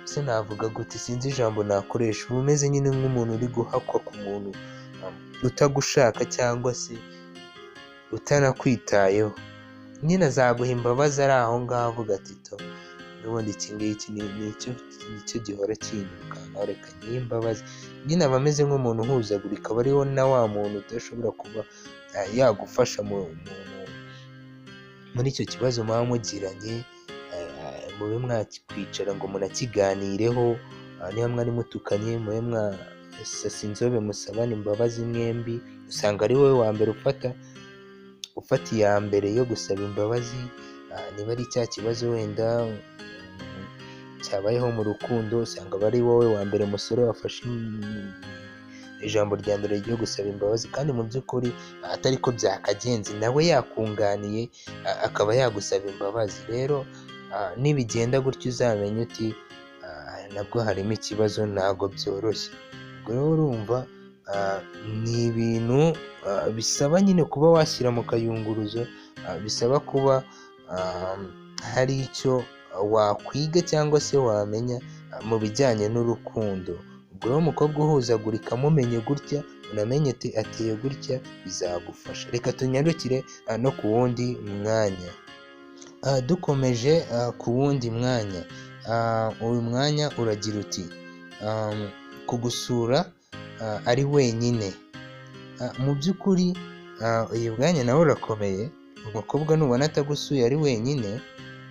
Speaker 1: se, navuga gute, sinzi ijambo nakoresha, uba umeze nyine nk'umuntu uri guhakwa ku muntu utagushaka cyangwa se utanakwitayeho. Nyine azaguha imbabazi ari aho ngaho avuga ati to n'ubundi iki ngiki nicyo gihora kinyirukankaho, reka nyihe imbabazi. Nyine aba ameze nk'umuntu uhuzagurika, aba ariho na wa muntu udashobora kuba yagufasha muri icyo kibazo muba mugiranye, mube mwakwicara ngo munakiganireho. Niba mwari mutukanye mube mwasasa inzobe musabane imbabazi mwembi. Usanga ari wowe wa mbere ufata iya mbere yo gusaba imbabazi. Niba ari cya kibazo wenda cyabayeho mu rukundo, usanga aba ari wowe wa mbere musore wafashe ijambo rya mbere ryo gusaba imbabazi, kandi mu by'ukuri atari ko byakagenze, nawe yakunganiye akaba yagusaba imbabazi. Rero nibigenda gutyo uzamenye uti nabwo harimo ikibazo, ntabwo byoroshye. Ubwo rero urumva ni ibintu bisaba nyine kuba washyira mu kayunguruzo, bisaba kuba hari icyo wakwiga cyangwa se wamenya mu bijyanye n'urukundo. Ubwo rero umukobwa uhuzagurika mumenye gutya, unamenye ateye gutya, bizagufasha. Reka tunyarukire no ku wundi mwanya. Dukomeje ku wundi mwanya, uyu mwanya uragira uti kugusura ari wenyine. Mu by'ukuri uyu mwanya nawe urakomeye. Umukobwa nubona atagusuye ari wenyine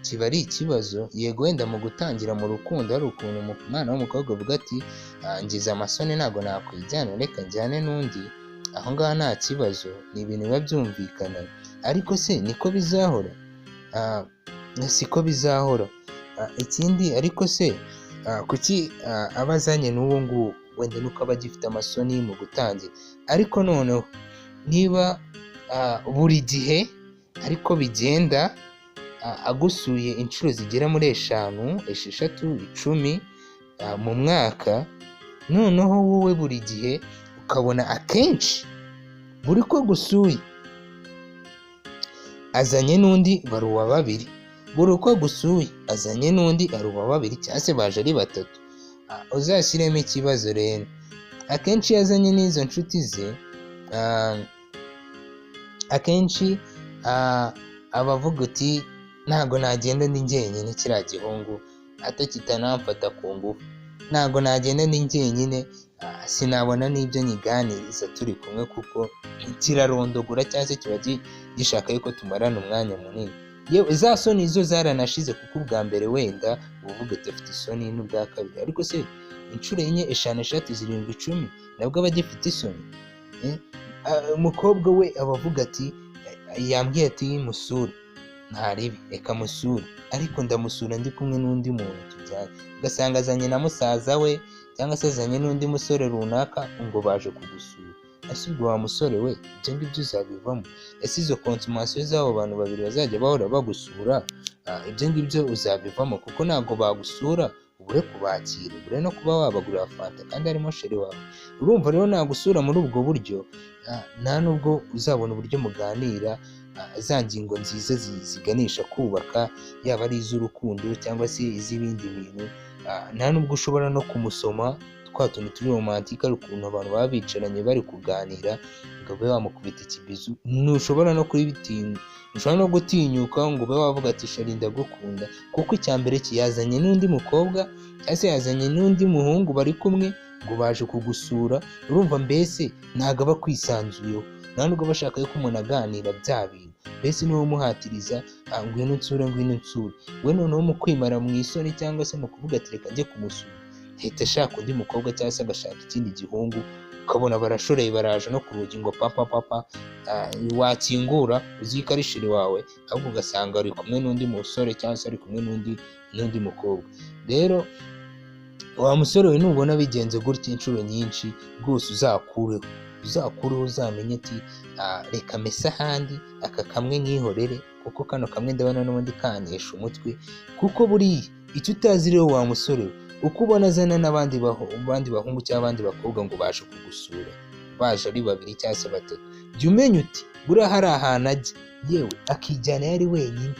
Speaker 1: kiba ari ikibazo. Yego wenda mu gutangira mu rukundo hari ukuntu umwana w'umukobwa avuga ati ngize amasoni ntabwo nakwijyana, reka njyane n'undi, aho ngaho nta kibazo, ni ibintu biba byumvikana. Ariko se niko bizahora? Siko bizahora. Ikindi ariko se kuki aba azanye n'uwo nguwo? Wenda nuko aba agifite amasoni mu gutangira. Ariko noneho niba buri gihe ariko bigenda, agusuye inshuro zigera muri 5, 6, 10 mu mwaka, noneho wowe buri gihe ukabona akenshi buri ko gusuye azanye n'undi bari uwa babiri, buri uko gusuye azanye n'undi ari uwa babiri, cyangwa se baje ari batatu, uzashyiremo ikibazo. Rero akenshi yazanye n'izo nshuti ze, akenshi abavuga uti ntago nagenda ndi njyenyine, kiriya gihungu atakitanamfata ku ngufu, ntago nagenda ndi njyenyine, sinabona n'ibyo nyiganiriza turi kumwe, kuko kirarondogora cyangwa se kiba gishaka yuko tumarana umwanya munini. Yewe za soni zo zaranashize, kuko ubwa mbere wenda uvuga ati afite isoni, n'ubwa kabiri, ariko se inshuro 4, 5, 6, 7, 10 nabwo aba agifite isoni. Umukobwa we aba avuga ati yambwiye ati musure, ntaribi reka musure, ariko ndamusura ndi kumwe n'undi muntu tujyanye. Ugasanga azanye na musaza we cyangwa se azanye n'undi musore runaka ngo baje kugusura. Ese ubwo wa musore we ibyo ngibyo uzabivamo? Ese izo consommation z'abo bantu babiri bazajya bahora bagusura, ibyo ngibyo uzabivamo? Kuko ntabwo bagusura ubure kubakira, ubure no kuba wabagurira fanta kandi harimo sheri wawe. Urumva rero nagusura muri ubwo buryo, nta nubwo uzabona uburyo muganira za ngingo nziza ziganisha kubaka, yaba ari iz'urukundo cyangwa se iz'ibindi bintu. nta nubwo ushobora no kumusoma twa tuntu turi romantike, ari ukuntu abantu baba bicaranye bari kuganira ngo ube wamukubita ikibizu, ntushobora no kubitinya, ushobora no gutinyuka ngo ube wavuga ati shari ndagukunda, kuko icya mbere yazanye n'undi mukobwa cyangwa se yazanye n'undi muhungu bari kumwe ngo baje kugusura, urumva mbese ntabwo aba akwisanzuyeho, nta nubwo aba ashaka ko umuntu aganira bya bintu, mbese niwe umuhatiriza ngwino nsure ngwino nsure, we noneho mu kwimara mu isoni cyangwa se mu kuvuga ati reka njye kumusura, ahita ashaka undi mukobwa cyangwa se agashaka ikindi gihungu, ukabona barashoreye baraje no ku rugi ngo papa wakingura uzi ko ari sheri wawe, ahubwo ugasanga ari kumwe n'undi musore cyangwa se ari kumwe n'undi mukobwa. Rero wa musore we nubona bigenze gutya inshuro nyinshi rwose uzakureho uzamenye ati reka mese ahandi, aka kamwe nkihorere kuko kano kamwe ndabona n'ubundi kanesha umutwe, kuko buriya icyo utazi rero wa musore we, uko ubona azana n'abandi bahungu cyangwa abandi bakobwa ngo baje kugusura, baje ari babiri cyangwa se batatu, jya umenya uti buriya hari ahantu ajya yewe akijyana yari wenyine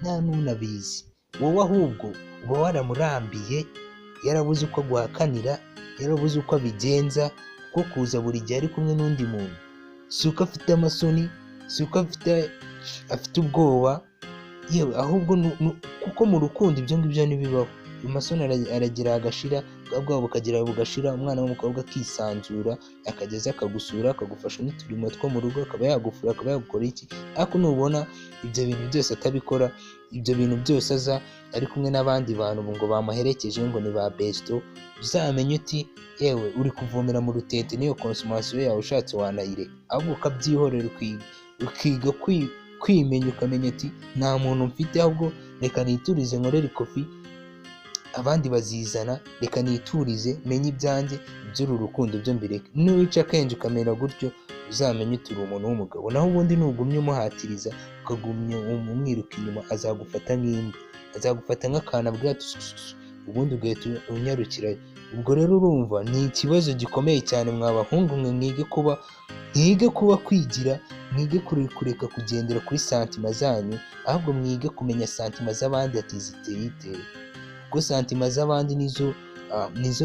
Speaker 1: nta n'unabizi, wowe ahubwo uba waramurambiye, yarabuze uko aguhakanira, yarabuze uko abigenza, kuko kuza buri gihe ari kumwe n'undi muntu si uko afite amasoni, si uko afite ubwoba, yewe ahubwo kuko mu rukundo ibyo ngibyo ntibibaho, amasoni aragira agashira, ubwoba bukagira bugashira, umwana w'umukobwa akisanzura akageza akagusura akagufasha n'uturimo two mu rugo, akaba yagufura akaba yagukora iki, ariko nubona ibyo bintu byose atabikora, ibyo bintu byose aza ari kumwe n'abandi bantu ngo bamuherekeje ngo ni ba besto, uzamenye uti yewe uri kuvomera mu rutete, niyo consommation yawe ushatse wanayireka, ahubwo ukabyihorera ukiga kwimenya, ukamenya ati nta muntu mfite, ahubwo reka niturize nkorere ikofi abandi bazizana, reka niturize menye ibyanjye, iby'uru rukundo byo mbireke. Nuwica kenshi ukamera gutyo uzamenye uti uri umuntu w'umugabo, naho ubundi nugumye umuhatiriza ukagumya umwiruka inyuma, azagufata nk'imbwa, azagufata nk'akantu abwira ati ubundi ugahita unyarukirayo. Ubwo rero urumva ni ikibazo gikomeye cyane, mwa bahungu mwe mwige kuba kwigira, mwige kureka kugendera kuri santima zanyu, ahubwo mwige kumenya santima z'abandi ati ziteye iteye, kuko santima z'abandi nizo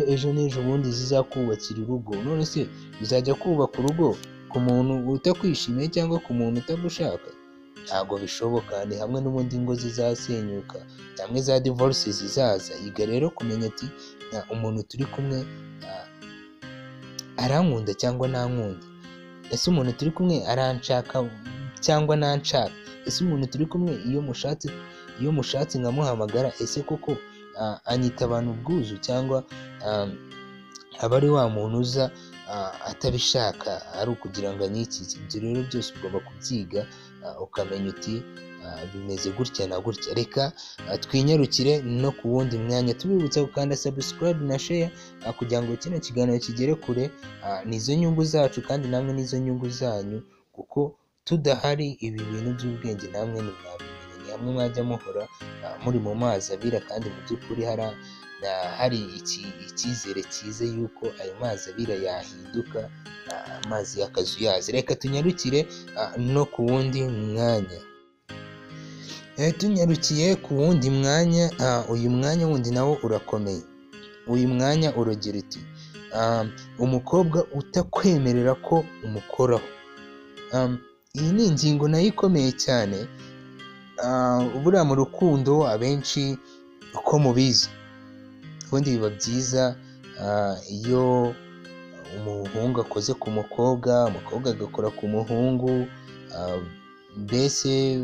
Speaker 1: ejo n'ejo bundi zizakubakira urugo. None se uzajya kubaka urugo ku muntu utakwishimiye cyangwa ku muntu utagushaka? Ntabwo bishoboka, ni hamwe n'ubundi ingo zizasenyuka, hamwe za divorce zizaza. Iga rero kumenya ati umuntu turi kumwe arankunda cyangwa ntankunda, ese umuntu turi kumwe aranshaka cyangwa ntanshaka, ese umuntu turi kumwe iyo mushatse nkamuhamagara, ese koko anyita abantu ubwuzu cyangwa aba ari wa muntu uza atabishaka ari ukugira ngo anyikize. Ibyo rero byose ugomba kubyiga ukamenya uti bimeze gutya na gutya. Reka twinyarukire no ku wundi mwanya, tubibutsa gukanda subscribe na share kugira ngo kino kiganiro kigere kure, nizo nyungu zacu kandi namwe nizo nyungu zanyu, kuko tudahari ibi bintu by'ubwenge namwe ntimwabimenya, ni hamwe mwajya muhora muri mu mazi abira, kandi mu by'ukuri hari icyizere cyiza yuko ayo mazi abira yahinduka amazi y'akazuyazi. Reka tunyarukire no ku wundi mwanya. Tunyarukiye ku wundi mwanya, uyu mwanya wundi nawo urakomeye. Uyu mwanya uragira uti umukobwa utakwemerera ko umukoraho. Iyi ni ingingo nayo ikomeye cyane. Buriya mu rukundo abenshi uko mubizi, ubundi biba byiza iyo umuhungu akoze ku mukobwa, umukobwa agakora ku muhungu, mbese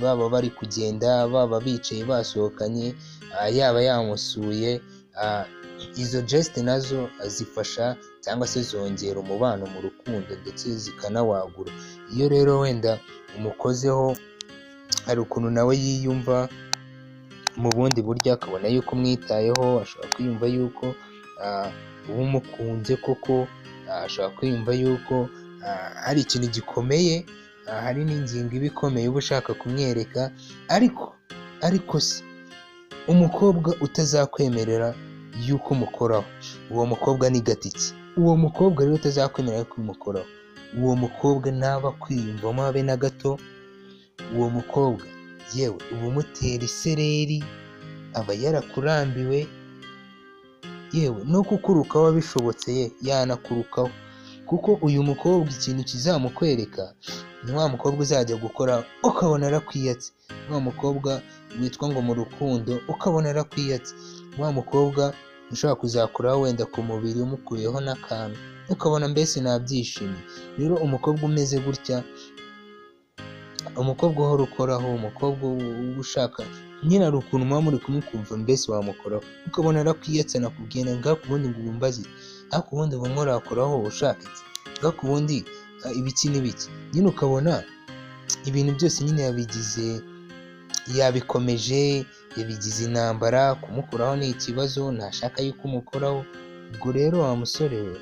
Speaker 1: baba bari kugenda, baba bicaye basohokanye, yaba yamusuye, izo geste nazo zifasha cyangwa se zongera umubano mu rukundo ndetse zikanawagura. Iyo rero wenda umukozeho hari ukuntu nawe yiyumva mu bundi buryo, akabona yuko umwitayeho, ashobora kwiyumva yuko uba umukunze koko, ashobora kwiyumva yuko hari ikintu gikomeye, hari n'ingingo iba ikomeye uba ushaka kumwereka, ariko se umukobwa utazakwemerera yuko umukoraho, uwo mukobwa ni gatiki. Uwo mukobwa rero utazakwemerera yuko umukoraho, uwo mukobwa ntaba kwiyumvamo habe na gato. Uwo mukobwa yewe uba umutera isereri, aba yarakurambiwe, yewe no kukurukaho bishobotse yanakurukaho, kuko uyu mukobwa ikintu kizamukwereka ni wa mukobwa uzajya gukora ukabona arakwiyatse, wa mukobwa witwa ngo mu rukundo ukabona arakwiyatse, wa mukobwa ushobora kuzakoraho wenda ku mubiri umukuyeho n'akantu ukabona mbese nabyishimiye. Rero umukobwa umeze gutya, umukobwa uhora ukoraho, umukobwa ushaka nyine ari ukuntu muba muri kumukumva mbese wamukoraho ukabona arakwiyatse, nakubwira ngaho ubundi ngo ubumbaze, ariko ubundi uba murakoraho ushaka iki, ngaho ubundi ibiki n'ibiki, nyine ukabona ibintu byose nyine yabikomeje, yabigize intambara, kumukoraho ni ikibazo, ntashaka yuko umukoraho. Ubwo rero wa musore we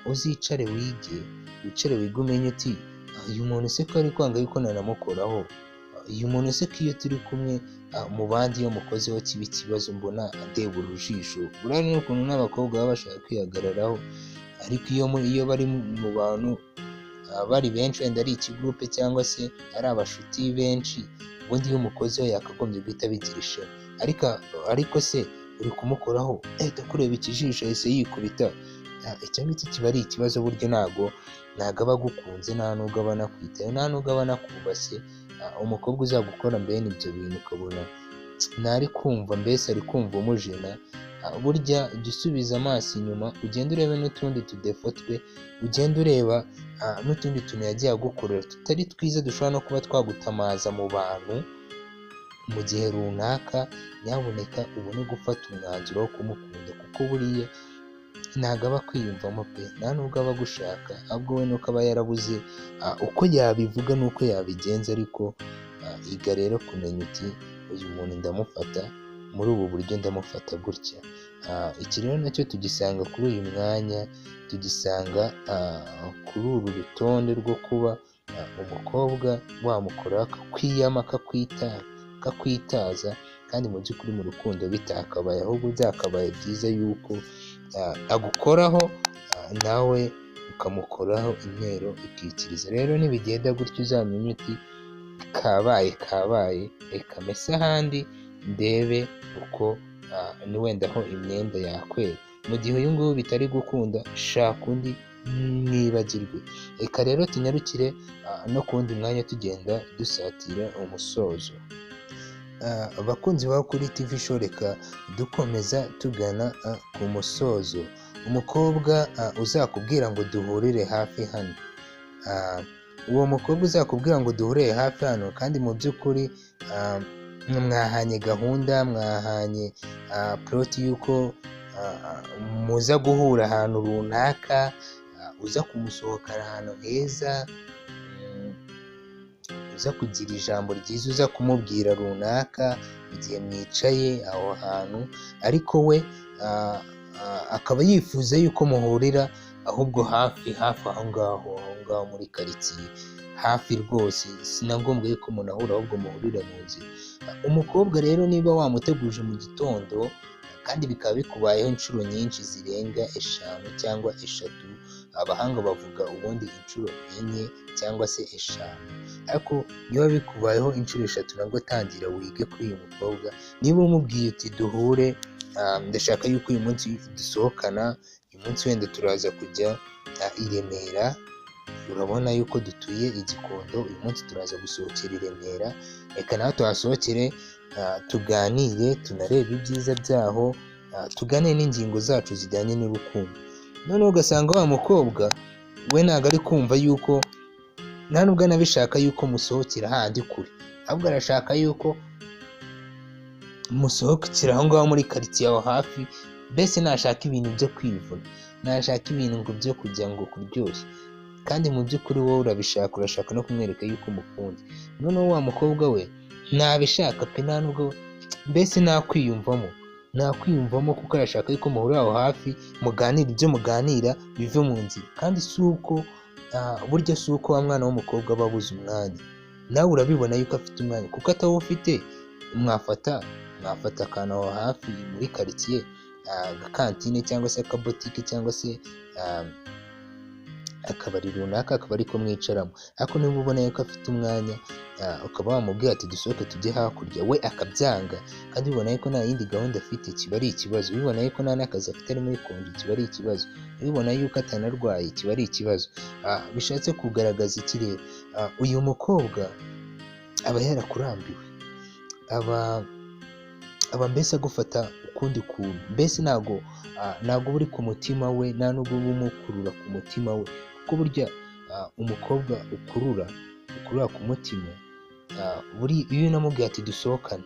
Speaker 1: uzicare wige umenye uti uyu muntu se ko ari kwanga yuko nanamukoraho, uyu muntu se ko iyo turi kumwe mu bandi iyo mukozeho kiba ikibazo mbona adeba urujijo. Buriya ni ukuntu n'abakobwa baba bashaka kwihagararaho, ariko iyo bari mu bantu bari benshi, wenda ari ikigurupe cyangwa se ari abashuti benshi, ubundi iyo umukozeho yakagombye guhita bigira ishema, ariko se uri kumukoraho ahita kureba ikijisho yahise yikubita, icyo ngicyo kiba ari ikibazo. Buryo ntabwo aba agukunze, nta nubwo aba anakwitaye, nta nubwo aba anakubashye. Umukobwa uzagukora mbene ibyo bintu ukabona ntari kumva, mbese ari kumva umujena, burya jya usubiza amaso inyuma, ugenda urebe n'utundi tudefo twe, ugenda ureba n'utundi tuntu yagiye agukorera tutari twiza, dushobora no kuba twagutamaza mu bantu mu gihe runaka. Nyabuneka ubone gufata umwanzuro wo kumukunda, kuko buriya ntabwo aba akwiyumvamo pe, nta nubwo aba agushaka, ahubwo we nuko aba yarabuze uko yabivuga n'uko yabigenza. Ariko iga rero kumenya uti uyu muntu ndamufata muri ubu buryo, ndamufata gutya. Iki rero nacyo tugisanga kuri uyu mwanya, tugisanga kuri uru rutonde rwo kuba umukobwa wamukora akakwiyama, akakwitaza, kandi mu by'ukuri mu rukundo bitakabaye, ahubwo byakabaye byiza yuko agukoraho nawe ukamukoraho, intero ikikiriza. Rero nibigenda gutyo uzamenye uti kabaye, reka mese ahandi ndebe uko ni wenda aho imyenda yakwera. Mu gihe uyu nguyu bitari gukunda, shaka undi mwibagirwe. Reka rero tunyarukire no ku wundi mwanya tugenda dusatira umusozo. Abakunzi ba kuri TV show, reka dukomeza tugana ku musozo. Umukobwa uzakubwira ngo duhurire hafi hano, uwo mukobwa uzakubwira ngo duhurire hafi hano, kandi mu by'ukuri mwahanye gahunda, mwahanye ploti y'uko muza guhura ahantu runaka, uza kumusohokana ahantu heza, uza kugira ijambo ryiza uza kumubwira runaka mu gihe mwicaye aho hantu, ariko we akaba yifuza yuko muhurira ahubwo hafi aho ngaho muri karitsiye, hafi rwose, si na ngombwa yuko munahura ahubwo muhurira mu nzira. Umukobwa rero niba wamuteguje mu gitondo kandi bikaba bikubayeho inshuro nyinshi zirenga 5 cyangwa 3, abahanga bavuga ubundi inshuro 4 cyangwa se 5, ariko niba bikubayeho inshuro 3 nabwo tangira wige kuri uyu mukobwa. Niba umubwiye uti duhure, ndashaka yuko uyu munsi dusohokana, uyu munsi wenda turaza kujya i Remera, urabona yuko dutuye i Gikondo, uyu munsi turaza gusohokera i Remera, reka nawe tuhasohokere tuganire, tunarebe ibyiza byaho, tugane n'ingingo zacu zijyanye n'urukundo. Noneho ugasanga wa mukobwa we ntabwo ari kumva yuko, nta nubwo anabishaka yuko musohokera handi kure, ahubwo arashaka yuko musohokera aho ngaho muri karitsiye aho hafi, mbese nashaka ibintu byo kwivuna, nashaka ibintu ngo byo kujya ngo kuryoshya, kandi mu by'ukuri wowe urabishaka, urashaka no kumwereka yuko umukunze. Noneho wa mukobwa we ntabishaka pe, nta nubwo, mbese nakwiyumvamo kuko arashaka yuko muhurira aho hafi, muganira ibyo muganira bive mu nzira, kandi si uko burya si uko wa mwana w'umukobwa aba abuze umwanya, nawe urabibona yuko afite umwanya, kuko atawufite mwafata akantu aho hafi muri karitsiye, agakantine cyangwa se akabotike cyangwa se akabari runaka akaba ariko mwicaramo, ariko niba ubona yuko afite umwanya ukaba wamubwira ati dusohoke tujye hakurya, we akabyanga kandi ubona yuko nta yindi gahunda afite, kiba ari ikibazo. Ubibona yuko nta n'akazi afite ari muri konji, kiba ari ikibazo. Ubibona yuko atanarwaye, kiba ari ikibazo. Bishatse kugaragaza iki rero? Uyu mukobwa aba yarakurambiwe, aba mbese agufata ukundi kuntu, mbese ntago uri ku mutima we, nta nubwo uba umukurura ku mutima we, kuko burya umukobwa ukurura ku mutima, iyo unamubwiye ati dusohokane,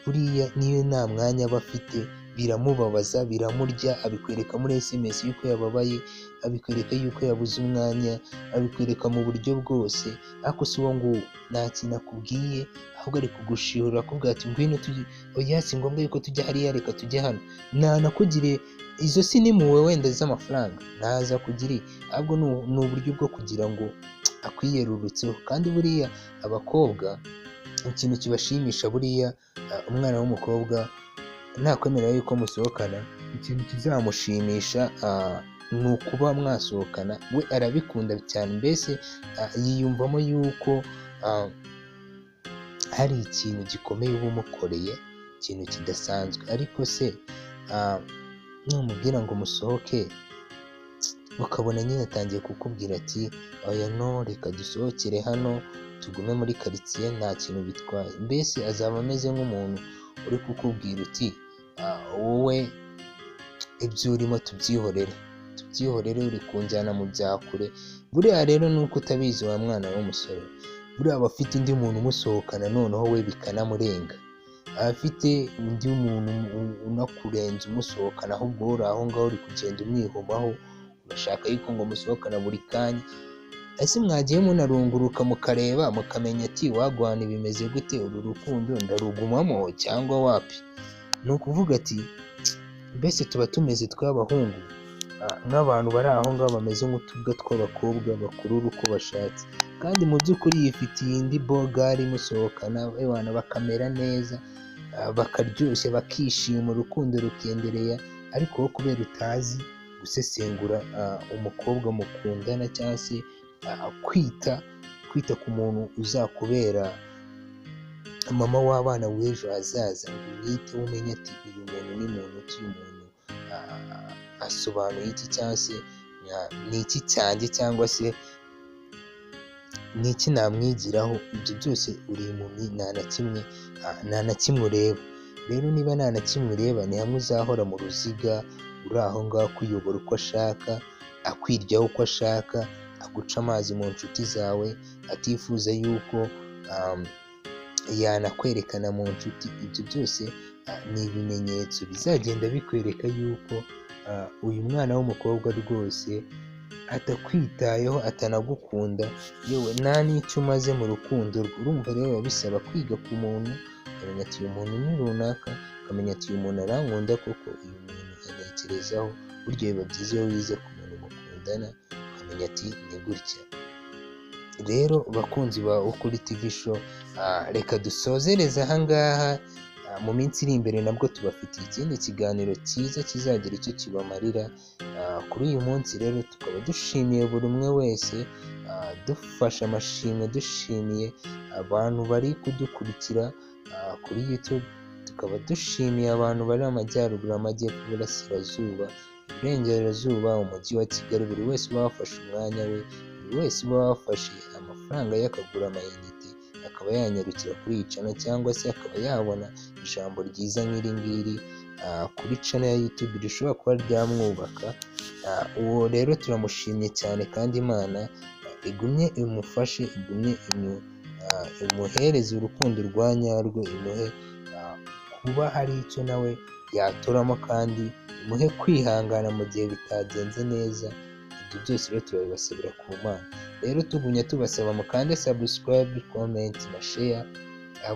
Speaker 1: buriya niyo nta mwanya aba afite biramubabaza, biramurya, abikwereka muri SMS yuko yababaye, abikwereka yuko yabuze umwanya, abikwereka mu buryo bwose, ariko si uwo nguwo nta kintu akubwiye, ahubwo ari kugushihura akubwira ati ngwino tujye, oya si ngombwa yuko tujya hariya, reka tujye hano. Ntanakugire izo si n'impuhwe wenda z'amafaranga, ntaza kugiriye, ahubwo ni uburyo bwo kugira ngo akwiyerurutseho. Kandi buriya abakobwa ikintu kibashimisha, buriya umwana w'umukobwa nakwemerera yuko musohokana, ikintu kizamushimisha ni ukuba mwasohokana, we arabikunda cyane, mbese yiyumvamo yuko hari ikintu gikomeye uba umukoreye, ikintu kidasanzwe. Ariko se numubwira ngo musohoke ukabona nyine atangiye kukubwira ati oya no, reka dusohokere hano tugume muri karitsiye, nta kintu bitwaye, mbese azaba ameze nk'umuntu uri kukubwira uti wowe ibyo urimo tubyihorere, uri kunjyana mu bya kure. Buriya rero nuko utabizi wa mwana w'umusore, buriya aba afite undi muntu umusohokana, noneho we bikanamurenga, afite undi muntu unakurenza umusohokana, ahubwo uri aho ngaho uri kugenda umwihumaho, urashaka yuko ngo musohokana buri kanya. Ese mwagiye munarunguruka mukareba mukamenya ati wagwana bimeze gute, uru rukundo ndarugumamo cyangwa wapi? Ni ukuvuga ati mbese tuba tumeze tw'abahungu nk'abantu bari aho ngaho bameze nk'utubwa tw'abakobwa bakurura uko bashatse, kandi mu by'ukuri yifitiye indi bogari musohokana, abana bakamera neza, bakaryoshya, bakishima, urukundo rukendereya. Ariko wowe kubera utazi gusesengura umukobwa mukundana, cyangwa se kwita ku muntu uzakubera mama w'abana w'ejo hazaza, ngo umwiteho, umenye ati uyu muntu ni muntu ki, uyu muntu asobanuye iki, cyangwa se ni iki cyanjye, cyangwa se ni iki namwigiraho. Ibyo byose uri impumyi, nta na kimwe ureba. Rero niba nta na kimwe ureba, ni hamwe uzahora mu ruziga, uri aho ngaho kuyobora uko ashaka, akwiryaho uko ashaka, aguca amazi mu nshuti zawe, atifuza yuko yanakwerekana mu nshuti. Ibyo byose ni ibimenyetso bizagenda bikwereka yuko uyu mwana w'umukobwa rwose atakwitayeho, atanagukunda, yewe nta n'icyo umaze mu rukundo rwe. Urumva rero biba bisaba kwiga ku muntu, ukamenya ati uyu muntu ni runaka, ukamenya ati uyu muntu arankunda koko, uyu muntu antekerezaho. Burya biba byiza iyo wize ku muntu mukundana, ukamenya ati ni gutya. Rero bakunzi ba Ukuri TV show, reka dusozereze aha ngaha. Mu minsi iri imbere nabwo tubafitiye ikindi kiganiro cyiza kizagira icyo kibamarira. Kuri uyu munsi rero tukaba dushimiye buri umwe wese, dufashe amashimwe, dushimiye abantu bari kudukurikira kuri YouTube, tukaba dushimiye abantu bari amajyaruguru, amajyepfo, iburasirazuba, iburengerazuba, umujyi wa Kigali. Buri wese uba wafashe umwanya we, buri wese uba wafashe amafaranga ye akagura amayinite, akaba yanyarukira kuri iyi channel, cyangwa se akaba yabona ijambo ryiza nk'iri ngiri kuri channel ya YouTube rishobora kuba ryamwubaka. Uwo rero turamushimye cyane, kandi Imana igumye imufashe, igumye imuhereze urukundo rwa nyarwo, imuhe kuba hari icyo nawe yatoramo, kandi imuhe kwihangana mu gihe bitagenze neza. Ibyo byose rero turabibasabira ku Mana. Rero tugumya tubasaba mukande subscribe, comment na share,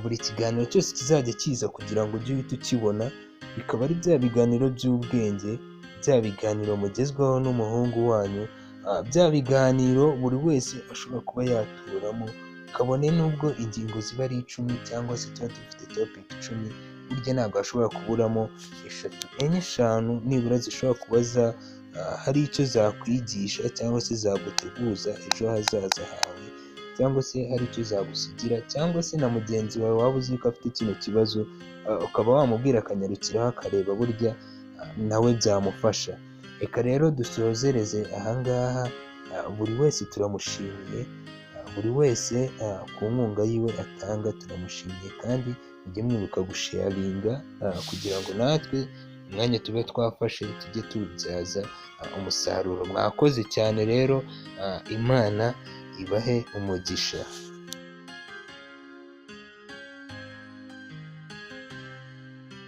Speaker 1: buri kiganiro cyose kizajya kiza kugira ngo ujye uhita ukibona, bikaba ari bya biganiro by'ubwenge, bya biganiro mugezwaho n'umuhungu wanyu, bya biganiro buri wese ashobora kuba yaturamo, kabone nubwo ingingo ziba ari 10 cyangwa se tuba dufite topic 10, burya ntabwo hashobora kuburamo 3, 4, 5 nibura zishobora kuba hari icyo zakwigisha cyangwa se zaguteguza ejo hazaza hawe, cyangwa se hari icyo zagusigira, cyangwa se na mugenzi wawe waba uzi ko afite kino kibazo ukaba wamubwira akanyarukiraho akareba burya nawe byamufasha. Reka rero dusozereze ahangaha, buri wese turamushimiye, buri wese ku nkunga yiwe atanga turamushimiye, kandi mujye mwibuka gusharinga kugira ngo natwe umwanya tuba twafashe tujye tuwubyaza umusaruro. Mwakoze cyane rero, Imana ibahe umugisha.